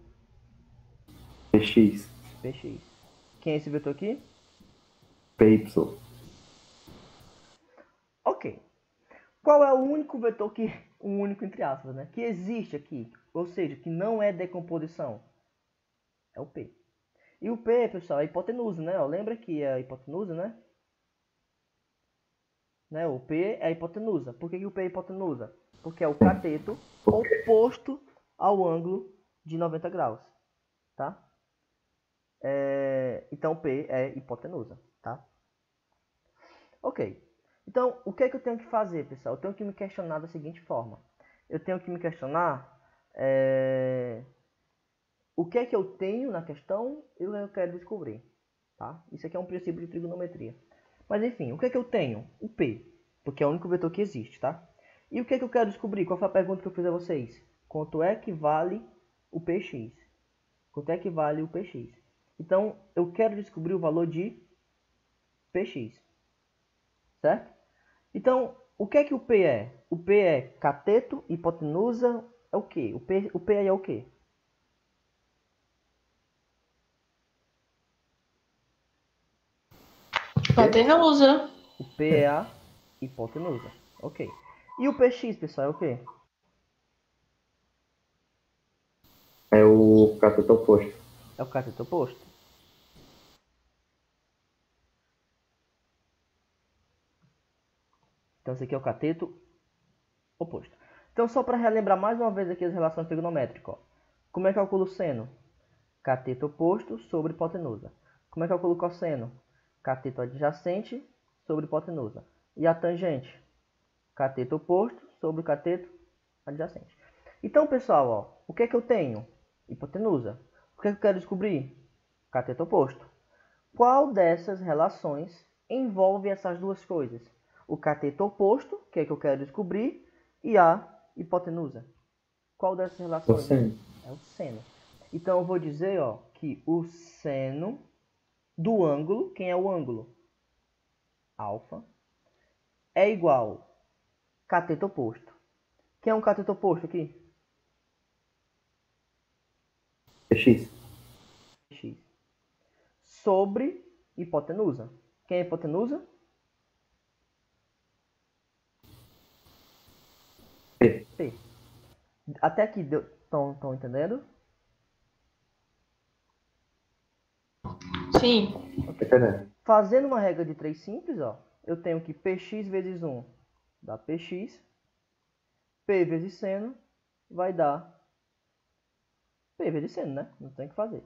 D: PX.
A: PX. Quem é esse vetor aqui?
D: PY.
A: Ok. Qual é o único vetor que... O único entre aspas, né? Que existe aqui. Ou seja, que não é decomposição. É o P. E o P, pessoal, é a hipotenusa, né? Ó, lembra que é a hipotenusa, né? O P é a hipotenusa. Por que o P é a hipotenusa? Porque é o cateto oposto ao ângulo de 90 graus. Tá? Então P é hipotenusa. Tá? Ok. Então, o que é que eu tenho que fazer, pessoal? Eu tenho que me questionar da seguinte forma. Eu tenho que me questionar o que é que eu tenho na questão e eu quero descobrir. Tá? Isso aqui é um princípio de trigonometria. Mas enfim, o que é que eu tenho? O P, porque é o único vetor que existe, tá? E o que é que eu quero descobrir? Qual foi a pergunta que eu fiz a vocês? Quanto é que vale o PX? Quanto é que vale o PX? Então, eu quero descobrir o valor de PX. Certo? Então, o que é que o P é? O P é cateto, hipotenusa, é o quê? O P aí é o quê?
C: Hipotenusa.
A: O P é a hipotenusa. Ok. E o PX, pessoal, é o quê?
D: É o cateto oposto.
A: É o cateto oposto. Então, esse aqui é o cateto oposto. Então, só para relembrar mais uma vez aqui as relações trigonométricas. Ó. Como é que eu calculo seno? Cateto oposto sobre hipotenusa. Como é que eu calculo cosseno? Cateto adjacente sobre hipotenusa. E a tangente? Cateto oposto sobre cateto adjacente. Então, pessoal, ó, o que é que eu tenho? Hipotenusa. O que é que eu quero descobrir? Cateto oposto. Qual dessas relações envolve essas duas coisas? O cateto oposto, que é que eu quero descobrir, e a hipotenusa. Qual dessas relações?
D: O seno.
A: É o seno. Então eu vou dizer, ó, que o seno do ângulo, quem é o ângulo? Alfa, é igual cateto oposto. Quem é um cateto oposto aqui?
D: PX.
A: X. Sobre hipotenusa. Quem é hipotenusa?
D: P.
A: P. Até aqui estão entendendo?
C: Sim.
D: Entendendo?
A: Fazendo uma regra de 3 simples, ó, eu tenho que Px vezes 1 dá Px, P vezes seno vai dar P vezes seno, né? Não tem o que fazer.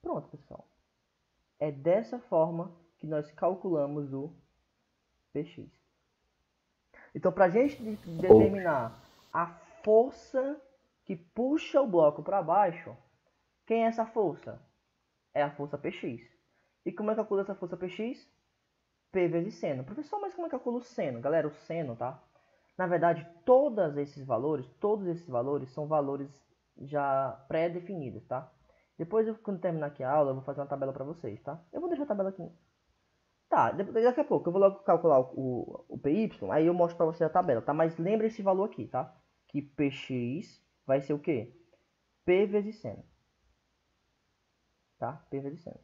A: Pronto, pessoal. É dessa forma que nós calculamos o Px. Então, para a gente determinar a força que puxa o bloco para baixo, quem é essa força? É a força Px. E como é que calcula essa força Px? P vezes seno. Professor, mas como é que calcula o seno? Galera, o seno, tá? Na verdade, todos esses valores são valores já pré-definidos, tá? Depois, quando terminar aqui a aula, eu vou fazer uma tabela para vocês, tá? Eu vou deixar a tabela aqui. Tá, daqui a pouco eu vou logo calcular o PY, aí eu mostro para você a tabela, tá? Mas lembre esse valor aqui, tá? Que PX vai ser o quê? P vezes seno. Tá? P vezes seno.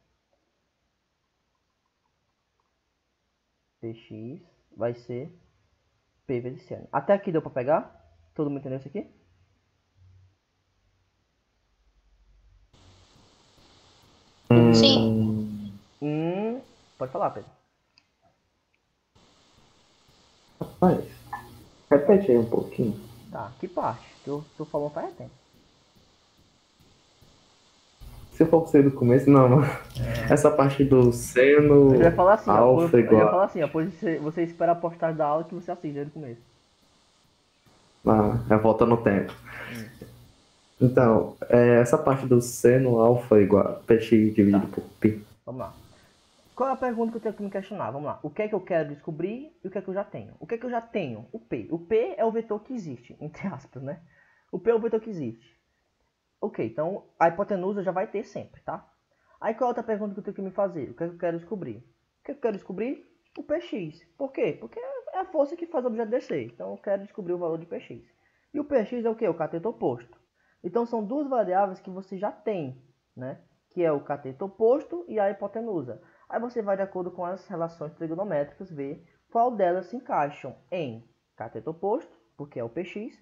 A: Px vai ser P vezes seno. Até aqui deu para pegar? Todo mundo entendeu isso aqui?
C: Sim.
A: Pode falar, Pedro.
D: Rapaz, repete aí um pouquinho.
A: Tá, que parte? Tu falou faz tempo.
D: Se eu for ser do começo, não. Essa parte do seno,
A: Eu já ia falar assim, ó.
D: alfa
A: Eu ia
D: igual
A: falar assim, ó. Pois você espera a postagem da aula que você assiste desde o começo.
D: a volta no tempo. Então, essa parte do seno alfa igual a px dividido por π.
A: Vamos lá. Qual é a pergunta que eu tenho que me questionar? Vamos lá. O que é que eu quero descobrir e o que é que eu já tenho? O que é que eu já tenho? O P. O P é o vetor que existe, entre aspas, né? O P é o vetor que existe. Ok, então a hipotenusa já vai ter sempre, tá? Aí qual é a outra pergunta que eu tenho que me fazer? O que é que eu quero descobrir? O que é que eu quero descobrir? O Px. Por quê? Porque é a força que faz o objeto descer. Então eu quero descobrir o valor de Px. E o Px é o quê? O cateto oposto. Então são duas variáveis que você já tem, né? Que é o cateto oposto e a hipotenusa. Aí você vai, de acordo com as relações trigonométricas, ver qual delas se encaixam em cateto oposto, porque é o Px,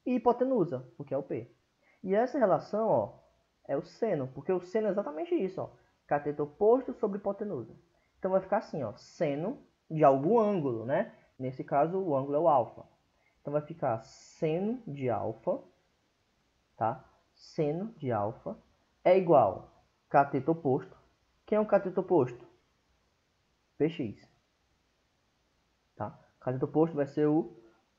A: e hipotenusa, porque é o P. E essa relação, ó, é o seno, porque o seno é exatamente isso, ó, cateto oposto sobre hipotenusa. Então vai ficar assim, ó, seno de algum ângulo, né? Nesse caso, o ângulo é o alfa. Então vai ficar seno de alfa, tá? Seno de alfa é igual cateto oposto. Quem é o cateto oposto? Px, tá? Cateto oposto vai ser o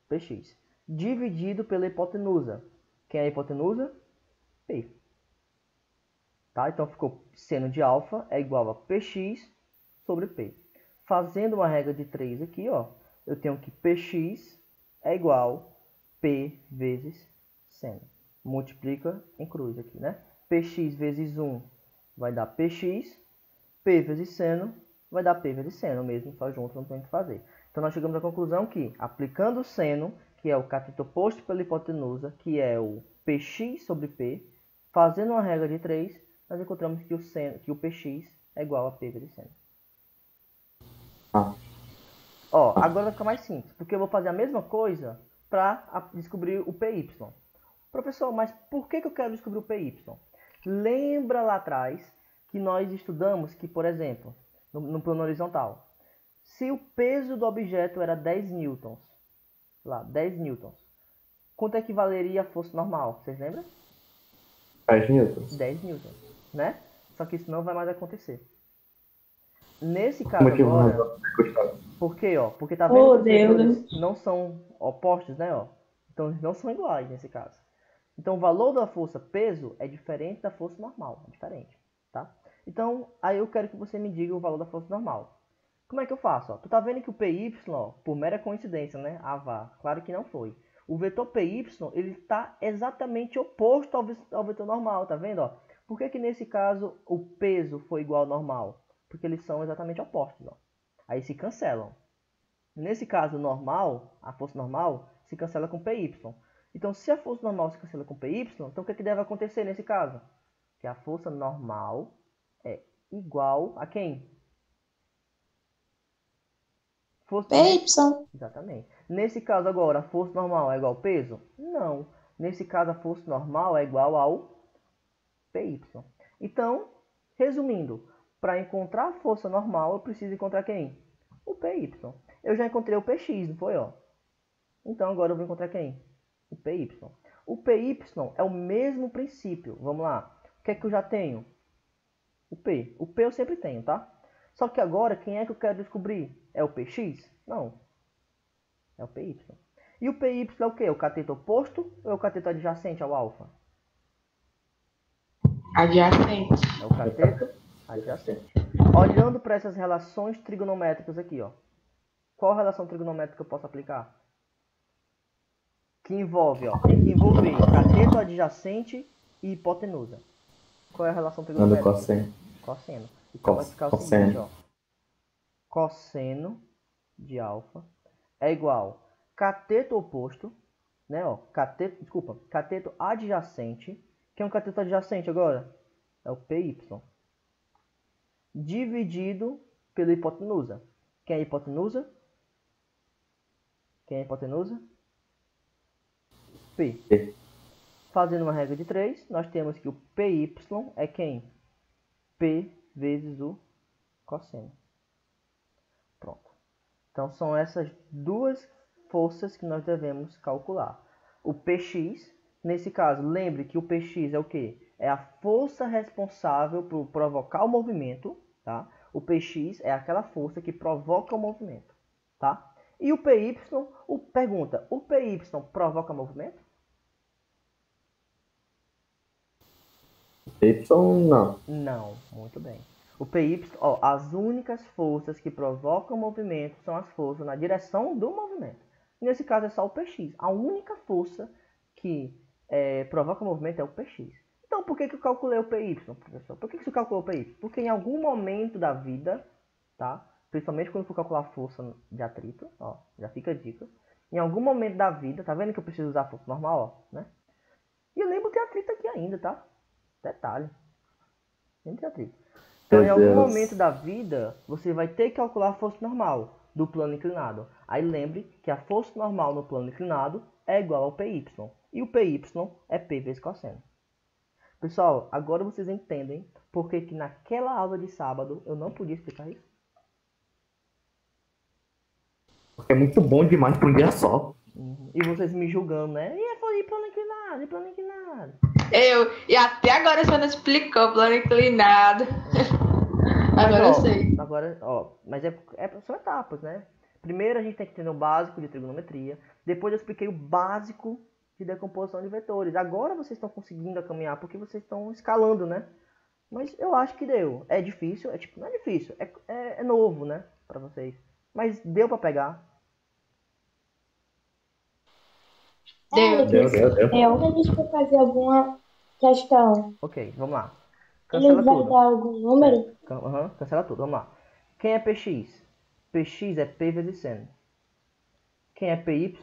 A: Px. Dividido pela hipotenusa. Quem é a hipotenusa? P. Tá? Então ficou seno de alfa é igual a px sobre p. Fazendo uma regra de 3 aqui, ó, eu tenho que px é igual p vezes seno. Multiplica em cruz aqui, né? Px vezes 1 vai dar px, p vezes seno vai dar p vezes seno, mesmo só junto, não tem o que fazer. Então nós chegamos à conclusão que, aplicando o seno, que é o cateto oposto pela hipotenusa, que é o px sobre p, fazendo uma regra de 3, nós encontramos que o px é igual a p vezes seno.
D: Ah.
A: Ó, agora vai ficar mais simples, porque eu vou fazer a mesma coisa para descobrir o py. Professor, mas por que eu quero descobrir o py? Lembra lá atrás que nós estudamos que, por exemplo, no plano horizontal, se o peso do objeto era 10 newtons, lá, 10 newtons, quanto equivaleria a força normal? Vocês lembram?
D: 10 newtons.
A: 10 newtons, né? Só que isso não vai mais acontecer. Nesse
D: Como
A: caso
D: é que
A: agora,
D: vai?
A: por quê, ó? Porque tá vendo
C: Oh,
A: que os
C: Deus.
A: vetores não são opostos, né, ó? Então eles não são iguais nesse caso. Então o valor da força peso é diferente da força normal, é diferente, tá? Então, aí eu quero que você me diga o valor da força normal. Como é que eu faço? Ó? Tu tá vendo que o PY, ó, por mera coincidência, né? Ah, vá, claro que não foi. O vetor PY, ele está exatamente oposto ao vetor normal, tá vendo? Ó? Por que nesse caso o peso foi igual ao normal? Porque eles são exatamente opostos, ó. Aí se cancelam. Nesse caso normal, a força normal se cancela com PY. Então, se a força normal se cancela com PY, então o que deve acontecer nesse caso? Que a força normal é igual a quem?
C: PY.
A: Exatamente. Nesse caso agora, a força normal é igual ao peso? Não. Nesse caso, a força normal é igual ao PY. Então, resumindo, para encontrar a força normal, eu preciso encontrar quem? O PY. Eu já encontrei o PX, não foi? Ó? Então, agora eu vou encontrar quem? O PY. O PY é o mesmo princípio. Vamos lá. O que é que eu já tenho? O P. O P eu sempre tenho, tá? Só que agora, quem é que eu quero descobrir? É o PX? Não. É o PY. E o PY é o quê? O cateto oposto ou é o cateto adjacente ao alfa?
C: Adjacente.
A: É o cateto adjacente. Olhando para essas relações trigonométricas aqui, ó. Qual relação trigonométrica eu posso aplicar? Que envolve, ó, tem que envolver cateto adjacente e hipotenusa. Qual é a relação
D: Anda
A: trigonométrica?
D: cosseno.
A: Cosseno. Então vai ficar o seguinte, ó. Cosseno de alfa é igual cateto oposto, né, ó, cateto adjacente. Quem é um cateto adjacente agora? É o PY. Dividido pela hipotenusa. Quem é a hipotenusa? Quem é a hipotenusa? P.
D: P.
A: Fazendo uma regra de 3, nós temos que o PY é quem? P vezes o cosseno. Pronto. Então são essas duas forças que nós devemos calcular. O Px, nesse caso, lembre que o Px é o quê? É a força responsável por provocar o movimento, tá? O Px é aquela força que provoca o movimento, tá? E o Py, pergunta, o Py provoca movimento?
D: Y não.
A: Não, muito bem. O Py, as únicas forças que provocam movimento são as forças na direção do movimento. Nesse caso é só o Px. A única força que provoca movimento é o Px. Então por que eu calculei o Py, professor? Por que você calculou o Py? Porque em algum momento da vida, tá? Principalmente quando for calcular a força de atrito, ó, já fica a dica. Em algum momento da vida, tá vendo que eu preciso usar a força normal, ó, né? E eu lembro que tem atrito aqui ainda, tá? Detalhe. Nem tem atrito. Então, em algum momento da vida, você vai ter que calcular a força normal do plano inclinado. Aí lembre que a força normal no plano inclinado é igual ao Py. E o Py é P vezes cosseno. Pessoal, agora vocês entendem por que naquela aula de sábado eu não podia explicar isso?
D: Porque é muito bom demais para um dia só.
A: E vocês me julgando, né? E foi plano inclinado, e plano inclinado.
C: E até agora você não explicou plano inclinado. Agora eu sei.
A: Agora, mas são etapas, né? Primeiro a gente tem que entender o básico de trigonometria. Depois eu expliquei o básico de decomposição de vetores. Agora vocês estão conseguindo caminhar porque vocês estão escalando, né? Mas eu acho que deu. É difícil, não é difícil, é novo, né? Pra vocês. Mas deu pra pegar.
C: Deu.
D: Deu.
E: A gente for fazer alguma questão,
A: Ok, vamos lá.
E: ele
A: Cancela
E: vai
A: tudo.
E: dar algum número?
A: Cancela tudo, vamos lá. Quem é Px? Px é P vezes seno. Quem é Py?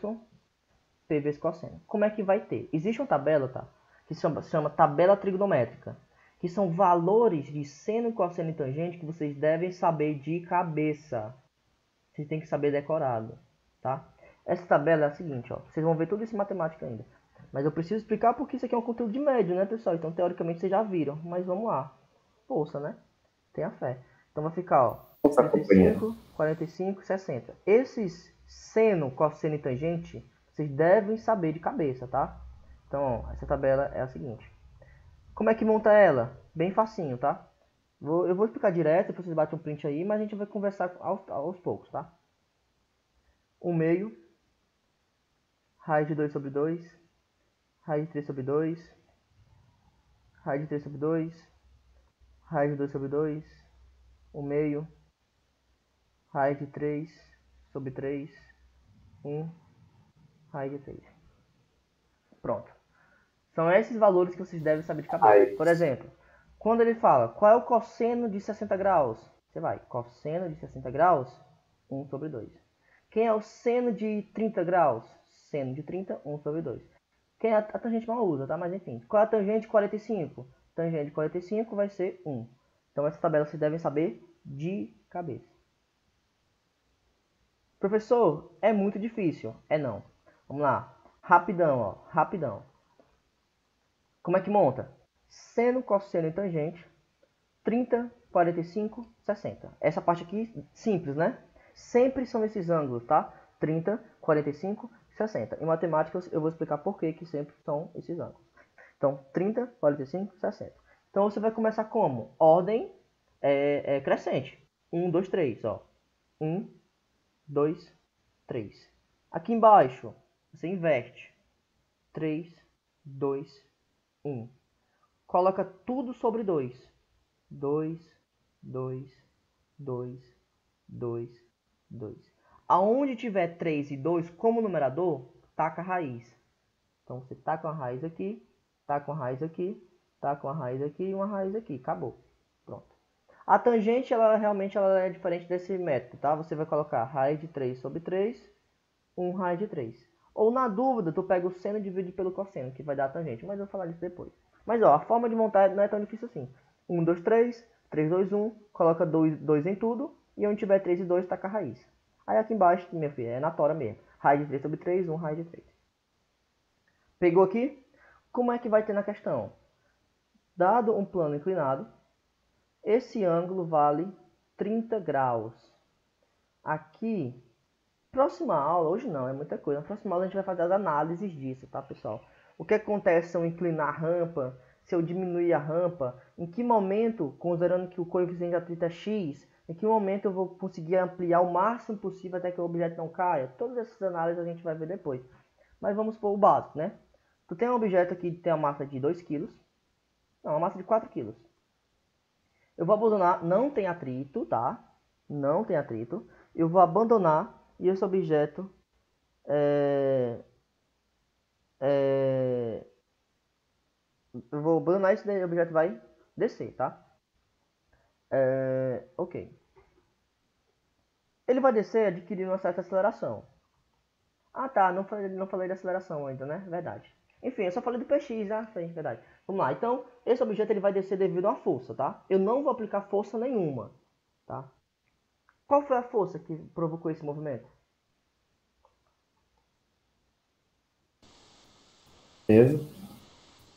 A: P vezes cosseno. Como é que vai ter? Existe uma tabela, tá? Que se chama tabela trigonométrica. Que são valores de seno, cosseno e tangente que vocês devem saber de cabeça. Vocês têm que saber decorado, tá? Essa tabela é a seguinte, ó. Vocês vão ver tudo isso em matemática ainda. Mas eu preciso explicar porque isso aqui é um conteúdo de médio, né, pessoal? Então, teoricamente, vocês já viram. Mas vamos lá. Força, né? Tenha fé. Então, vai ficar, ó. 45, 45, 60. Esses seno, cosseno e tangente, vocês devem saber de cabeça, tá? Então, ó, essa tabela é a seguinte. Como é que monta ela? Bem facinho, tá? Eu vou explicar direto, depois vocês batem um print aí, mas a gente vai conversar aos poucos, tá? 1 meio, raiz de 2 sobre 2, raiz de 3 sobre 2, raiz de 3 sobre 2, raiz de 2 sobre 2, 1 meio, raiz de 3 sobre 3, 1, raiz de 3. Pronto. São esses valores que vocês devem saber de cabeça. Por exemplo, quando ele fala, qual é o cosseno de 60 graus? Você vai, cosseno de 60 graus, 1 sobre 2. Quem é o seno de 30 graus? Seno de 30, 1 sobre 2. Quem a tangente mal usa, tá? Mas enfim. Qual é a tangente de 45? Tangente de 45 vai ser 1. Então essa tabela vocês devem saber de cabeça. Professor, é muito difícil. É não. Vamos lá. Rapidão, ó. Rapidão. Como é que monta? Seno, cosseno e tangente. 30, 45, 60. Essa parte aqui, simples, né? Sempre são esses ângulos, tá? 30, 45, 60. Em matemática, eu vou explicar por que sempre são esses ângulos. Então, 30, 45, 60. Então, você vai começar como? Ordem crescente. 1, 2, 3, ó. 1, 2, 3. Aqui embaixo, você inverte. 3, 2, 1. Coloca tudo sobre 2. 2, 2, 2, 2, 2. Aonde tiver 3 e 2 como numerador, taca a raiz. Então você taca uma raiz aqui, taca uma raiz aqui, taca uma raiz aqui e uma raiz aqui. Acabou. Pronto. A tangente, realmente é diferente desse método, tá? Você vai colocar raiz de 3 sobre 3, 1 raiz de 3. Ou na dúvida, tu pega o seno e divide pelo cosseno, que vai dar a tangente. Mas eu vou falar disso depois. Mas ó, a forma de montar não é tão difícil assim. 1, 2, 3, 3, 2, 1, coloca 2 em tudo, e onde tiver 3 e 2, taca a raiz. Aí aqui embaixo, meu filho, é na tora mesmo. Raiz de 3 sobre 3, 1 raiz de 3. Pegou aqui? Como é que vai ter na questão? Dado um plano inclinado, esse ângulo vale 30 graus. Aqui Próxima aula, hoje não, é muita coisa. Na próxima aula a gente vai fazer as análises disso, tá, pessoal? O que acontece se eu inclinar a rampa, se eu diminuir a rampa, em que momento, considerando que o coeficiente de atrito é x, em que momento eu vou conseguir ampliar o máximo possível até que o objeto não caia? Todas essas análises a gente vai ver depois. Mas vamos por o básico, né? Tu tem um objeto aqui que tem uma massa de 2 kg, não, uma massa de 4 kg. Eu vou abandonar, não tem atrito, tá? Não tem atrito. Eu vou abandonar e esse objeto eu vou abandonar esse objeto vai descer, tá? Ok. Ele vai descer adquirindo uma certa aceleração. Ah, tá. Não falei da aceleração ainda, né? Verdade. Enfim, eu só falei do px, né? Verdade. Vamos lá. Então, esse objeto ele vai descer devido a uma força, tá? Eu não vou aplicar força nenhuma, tá? Qual foi a força que provocou esse movimento?
D: Peso.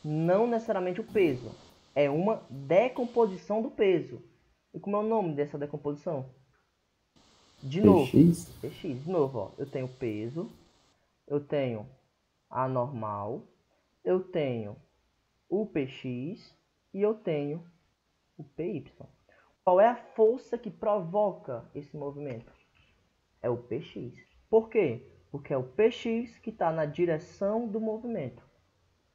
A: Não necessariamente o peso. É uma decomposição do peso. E como é o nome dessa decomposição? De novo.
D: Px.
A: Px. De novo, ó. Eu tenho peso. Eu tenho a normal. Eu tenho o px. E eu tenho o py. Qual é a força que provoca esse movimento? É o px. Por quê? Porque é o px que está na direção do movimento.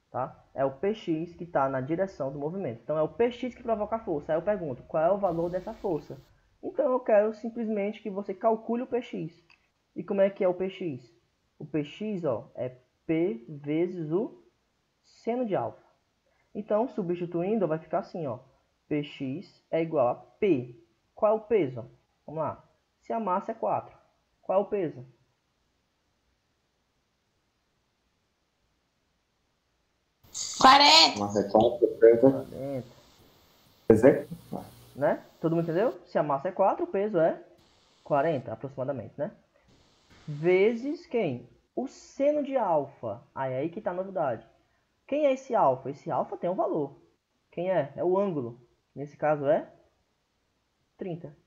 A: Tá? É o px que está na direção do movimento. Então é o px que provoca a força. Aí eu pergunto, qual é o valor dessa força? Então eu quero simplesmente que você calcule o px. E como é que é o px? O px, ó, é P vezes o seno de alfa. Então, substituindo, vai ficar assim, ó. Px é igual a P. Qual é o peso? Vamos lá. Se a massa é 4, qual é o peso?
D: Uma reconta.
A: 40. Né? Todo mundo entendeu? Se a massa é 4, o peso é 40, aproximadamente, né? Vezes quem? O seno de alfa. Aí que está a novidade. Quem é esse alfa? Esse alfa tem um valor. Quem é? É o ângulo. Nesse caso é 30.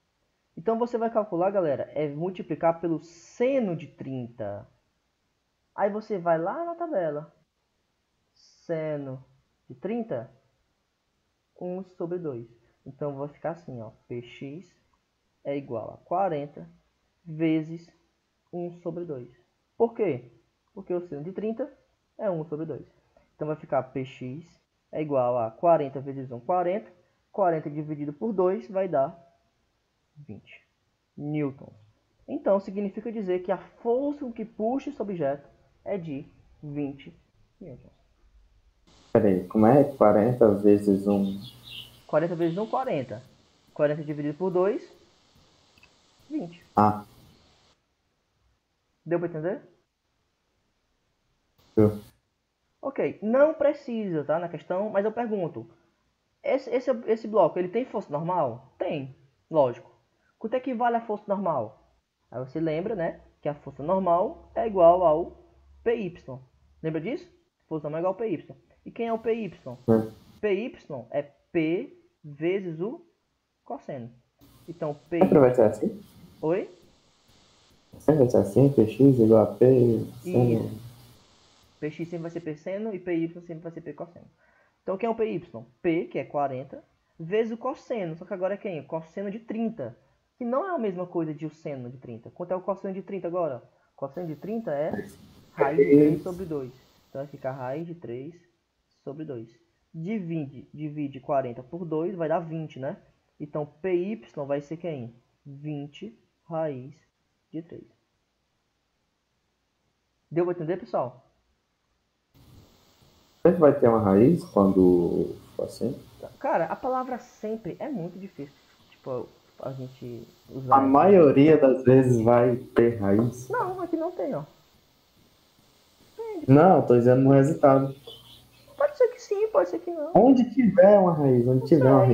A: Então você vai calcular, galera, é multiplicar pelo seno de 30. Aí você vai lá na tabela. Seno de 30, 1 sobre 2. Então vai ficar assim, ó, Px é igual a 40 vezes 1 sobre 2. Por quê? Porque o seno de 30 é 1 sobre 2. Então vai ficar Px é igual a 40 vezes 1, 40. 40 dividido por 2 vai dar 20 newtons. Então significa dizer que a força que puxa esse objeto é de 20 newtons.
D: Peraí, como é? 40 vezes 1.
A: 40 vezes 1, 40. 40 dividido por 2, 20.
D: Ah,
A: Deu para entender?
D: deu.
A: Ok, não precisa, tá, na questão, mas eu pergunto. Esse bloco, ele tem força normal? Tem, lógico. Quanto é que vale a força normal? Aí você lembra, né, que a força normal é igual ao PY. Lembra disso? Força normal é igual ao PY. E quem é o PY? PY é P vezes o cosseno. Então, PY...
D: Sempre vai ser assim?
A: Oi?
D: Sempre vai ser assim? Px igual a P.
A: Isso. Px sempre vai ser P seno e Py sempre vai ser P cosseno. Então, quem é o Py? P, que é 40, vezes o cosseno. Só que agora é quem? O cosseno de 30. Que não é a mesma coisa de o seno de 30. Quanto é o cosseno de 30 agora? O cosseno de 30 é raiz de 3 sobre 2. Então, vai ficar raiz de 3 sobre 2. Divide 40 por 2, vai dar 20, né? Então, Py vai ser quem? 20 raiz de 3. Deu para entender, pessoal?
D: Sempre vai ter uma raiz quando for assim?
A: Cara, a palavra sempre é muito difícil. Tipo, a gente usar.
D: A maioria das vezes vai ter raiz?
A: Não, aqui não tem, ó.
D: Não, tô dizendo no resultado.
A: Pode ser que sim, pode ser que não.
D: Onde tiver uma raiz,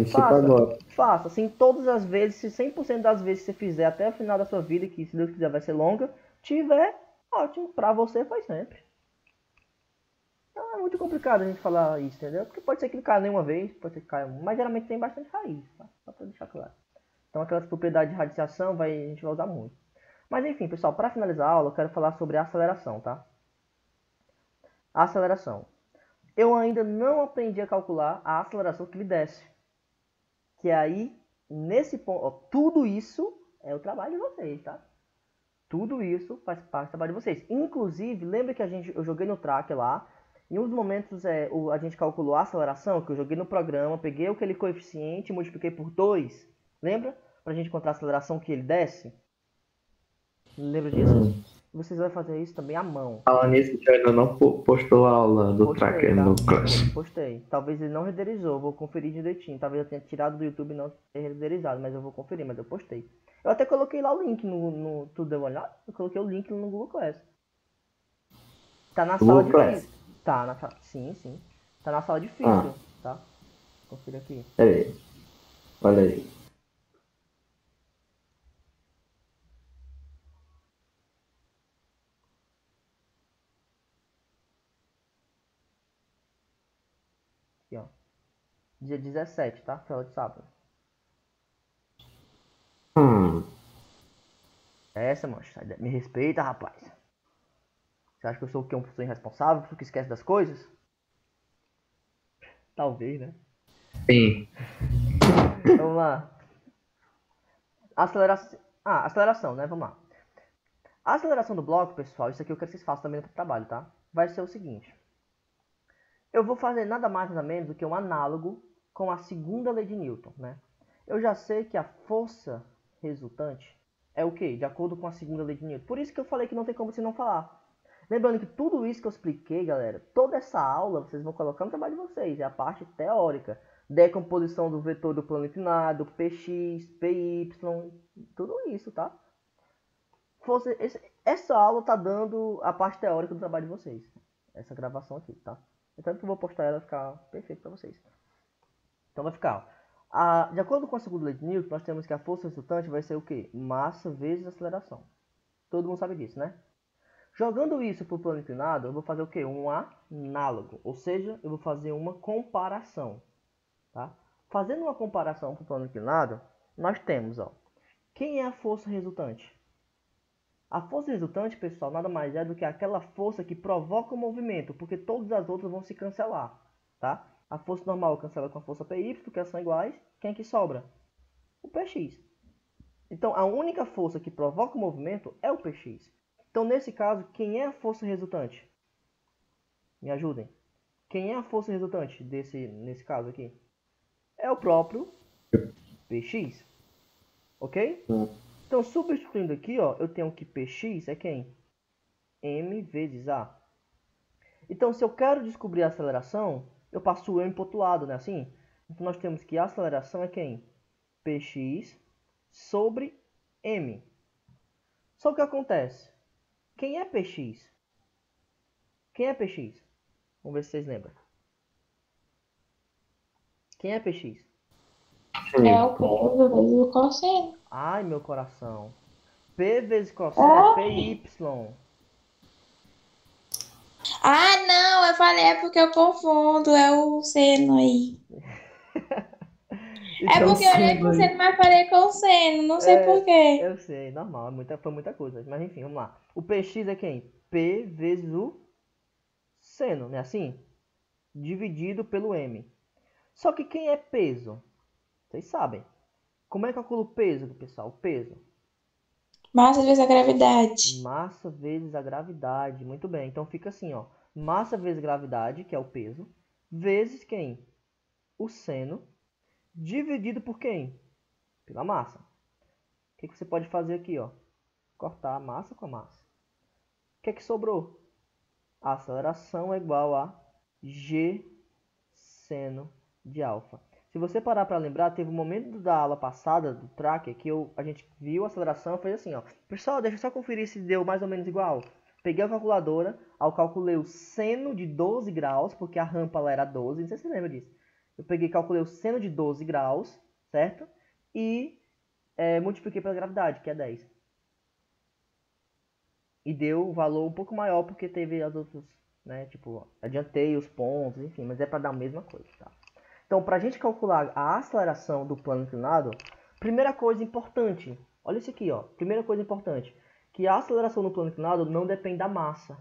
D: tipo agora.
A: Faça, assim, todas as vezes, se 100% das vezes você fizer até o final da sua vida, que se Deus quiser vai ser longa, tiver, ótimo, pra você faz sempre. Não é muito complicado a gente falar isso, entendeu? Porque pode ser que não caia nenhuma vez, pode ser que caia, mas geralmente tem bastante raiz, tá? Só pra deixar claro. Então aquelas propriedades de radiação a gente vai usar muito. Mas enfim, pessoal, para finalizar a aula, eu quero falar sobre a aceleração, tá? A aceleração. Eu ainda não aprendi a calcular a aceleração que lhe desce. Que aí, nesse ponto, ó, tudo isso é o trabalho de vocês, tá? Tudo isso faz parte do trabalho de vocês. Inclusive, lembra que eu joguei no tracker lá. Em uns momentos a gente calculou a aceleração, que eu joguei no programa, peguei aquele coeficiente e multipliquei por 2. Lembra? Pra gente encontrar a aceleração que ele desce. Lembra disso? Vocês vão fazer isso também à mão.
D: Falando nisso, que ainda não postou a aula do
A: Postei,
D: tracker
A: tá?
D: no Clash.
A: Postei. Talvez ele não renderizou, vou conferir direitinho. Talvez eu tenha tirado do YouTube e não tenha renderizado, mas eu vou conferir, mas eu postei. Eu até coloquei lá o link no tu deu uma olhada? Eu coloquei o link no Google Class. Tá na sala de física. Tá na sala. Sim, sim. Tá na sala de física, tá? Confira aqui.
D: Pera aí. Olha aí.
A: Aqui, ó. Dia 17, tá? Final de sábado. Essa, mancha. Me respeita, rapaz. Você acha que eu sou o quê? Uma pessoa irresponsável? Pessoa que esquece das coisas? Talvez, né?
D: Sim.
A: Vamos lá. Aceleração. Aceleração, né? Vamos lá. A aceleração do bloco, pessoal, isso aqui eu quero que vocês façam também no trabalho, tá? Vai ser o seguinte. Eu vou fazer nada mais nada menos do que um análogo com a segunda lei de Newton, né? Eu já sei que a força resultante é o quê? De acordo com a segunda lei de Newton. Por isso que eu falei que não tem como você não falar. Lembrando que tudo isso que eu expliquei, galera, toda essa aula vocês vão colocar no trabalho de vocês. É a parte teórica. Decomposição do vetor do plano inclinado, Px, Py, tudo isso, tá? Essa aula tá dando a parte teórica do trabalho de vocês. Essa gravação aqui, tá? Então eu vou postar ela, ficar perfeito para vocês. Então vai ficar, ó. De acordo com a segunda lei de Newton, nós temos que a força resultante vai ser o quê? Massa vezes aceleração. Todo mundo sabe disso, né? Jogando isso para o plano inclinado, eu vou fazer o quê? Um análogo. Ou seja, eu vou fazer uma comparação. Tá? Fazendo uma comparação para o plano inclinado, nós temos, ó, quem é a força resultante? A força resultante, pessoal, nada mais é do que aquela força que provoca o movimento, porque todas as outras vão se cancelar, tá? A força normal cancela com a força PY, que são iguais. Quem é que sobra? O Px. Então, a única força que provoca o movimento é o Px. Então, nesse caso, quem é a força resultante? Me ajudem. Quem é a força resultante nesse caso aqui? É o próprio Px. Ok? Então, substituindo aqui, ó, eu tenho que Px é quem? M vezes A. Então, se eu quero descobrir a aceleração, eu passo o M para o outro lado, né? Assim? Então, nós temos que a aceleração é quem? Px sobre M. Só que o que acontece? Quem é Px? Quem é Px? Vamos ver se vocês lembram. Quem é Px?
E: É o peso vezes o cosseno.
A: Ai, meu coração. P vezes cosseno é PY.
E: Ah, não, eu falei, é porque eu confundo, é o seno aí. É porque eu olhei pro seno, mas falei com seno, não sei por quê.
A: Eu sei, normal, foi muita coisa. Mas enfim, vamos lá. O Px é quem? P vezes o seno, né? Assim? Dividido pelo M. Só que quem é peso? Vocês sabem. Como é que eu calculo o peso, pessoal? O peso.
E: Massa vezes a gravidade.
A: Massa vezes a gravidade. Muito bem. Então fica assim, ó. Massa vezes gravidade, que é o peso, vezes quem? O seno, dividido por quem? Pela massa. O que você pode fazer aqui, ó? Cortar a massa com a massa. O que sobrou? A aceleração é igual a G seno de alfa. Se você parar para lembrar, teve um momento da aula passada do tracker que a gente viu a aceleração e fez assim, ó. Pessoal, deixa eu só conferir se deu mais ou menos igual. Peguei a calculadora, calculei o seno de 12 graus, porque a rampa lá era 12, não sei se você lembra disso. Eu calculei o seno de 12 graus, certo? E multipliquei pela gravidade, que é 10. E deu um valor um pouco maior, porque teve as outras, né? Tipo, adiantei os pontos, enfim, mas é para dar a mesma coisa, tá? Então, para a gente calcular a aceleração do plano inclinado, primeira coisa importante, olha isso aqui, ó. Primeira coisa importante, que a aceleração no plano inclinado não depende da massa.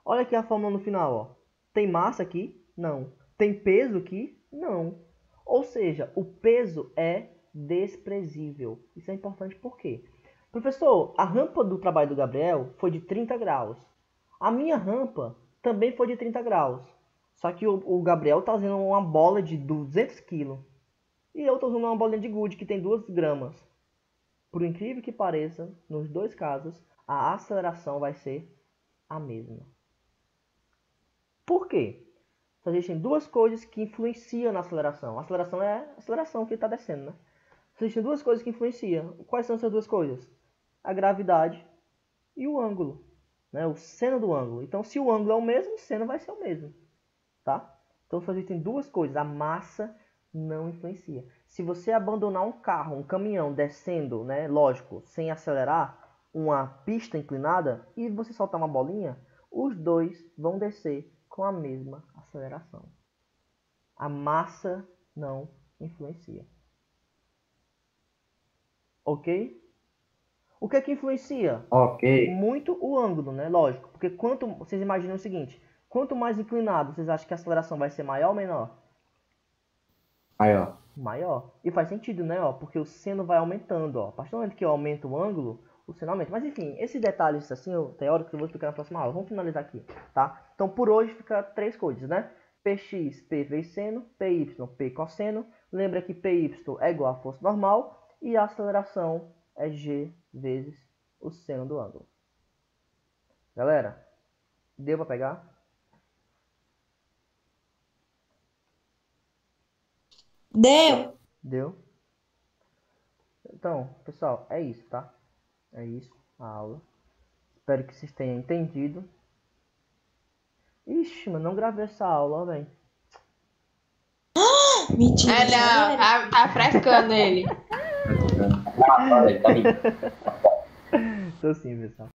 A: Olha aqui a fórmula no final, ó. Tem massa aqui? Não. Tem peso aqui? Não. Ou seja, o peso é desprezível. Isso é importante por quê? Professor, a rampa do trabalho do Gabriel foi de 30 graus. A minha rampa também foi de 30 graus. Só que o Gabriel está usando uma bola de 200 kg. E eu estou usando uma bolinha de gude que tem 2 gramas. Por incrível que pareça, nos dois casos, a aceleração vai ser a mesma. Por quê? Só existem duas coisas que influenciam na aceleração. A aceleração é a aceleração que está descendo, né? Só existem duas coisas que influenciam. Quais são essas duas coisas? A gravidade e o ângulo, né? O seno do ângulo. Então, se o ângulo é o mesmo, o seno vai ser o mesmo, tá? Então, só existem duas coisas. A massa não influencia. Se você abandonar um carro, um caminhão descendo, né, lógico, sem acelerar, uma pista inclinada, e você soltar uma bolinha, os dois vão descer com a mesma aceleração. A massa não influencia. Ok? O que é que influencia?
D: Ok.
A: Muito o ângulo, né? Lógico. Porque vocês imaginam o seguinte, quanto mais inclinado, vocês acham que a aceleração vai ser maior ou menor?
D: Maior.
A: Maior. E faz sentido, né? Ó, porque o seno vai aumentando. Ó. A partir do momento que eu aumento o ângulo, o seno aumenta. Mas enfim, esses detalhes assim, teóricos, eu vou explicar na próxima aula. Vamos finalizar aqui, tá? Então por hoje fica três coisas, né? Px, P vezes seno, Py, P cosseno. Lembra que Py é igual à força normal e a aceleração é G vezes o seno do ângulo. Galera, deu para pegar?
E: Deu.
A: Deu? Então, pessoal, é isso, tá? É isso, a aula. Espero que vocês tenham entendido. Ixi, mas não gravei essa aula, ó, velho.
E: Mentira.
C: Ah, não, tá frescando ele.
B: Tá
A: Tô sim, pessoal.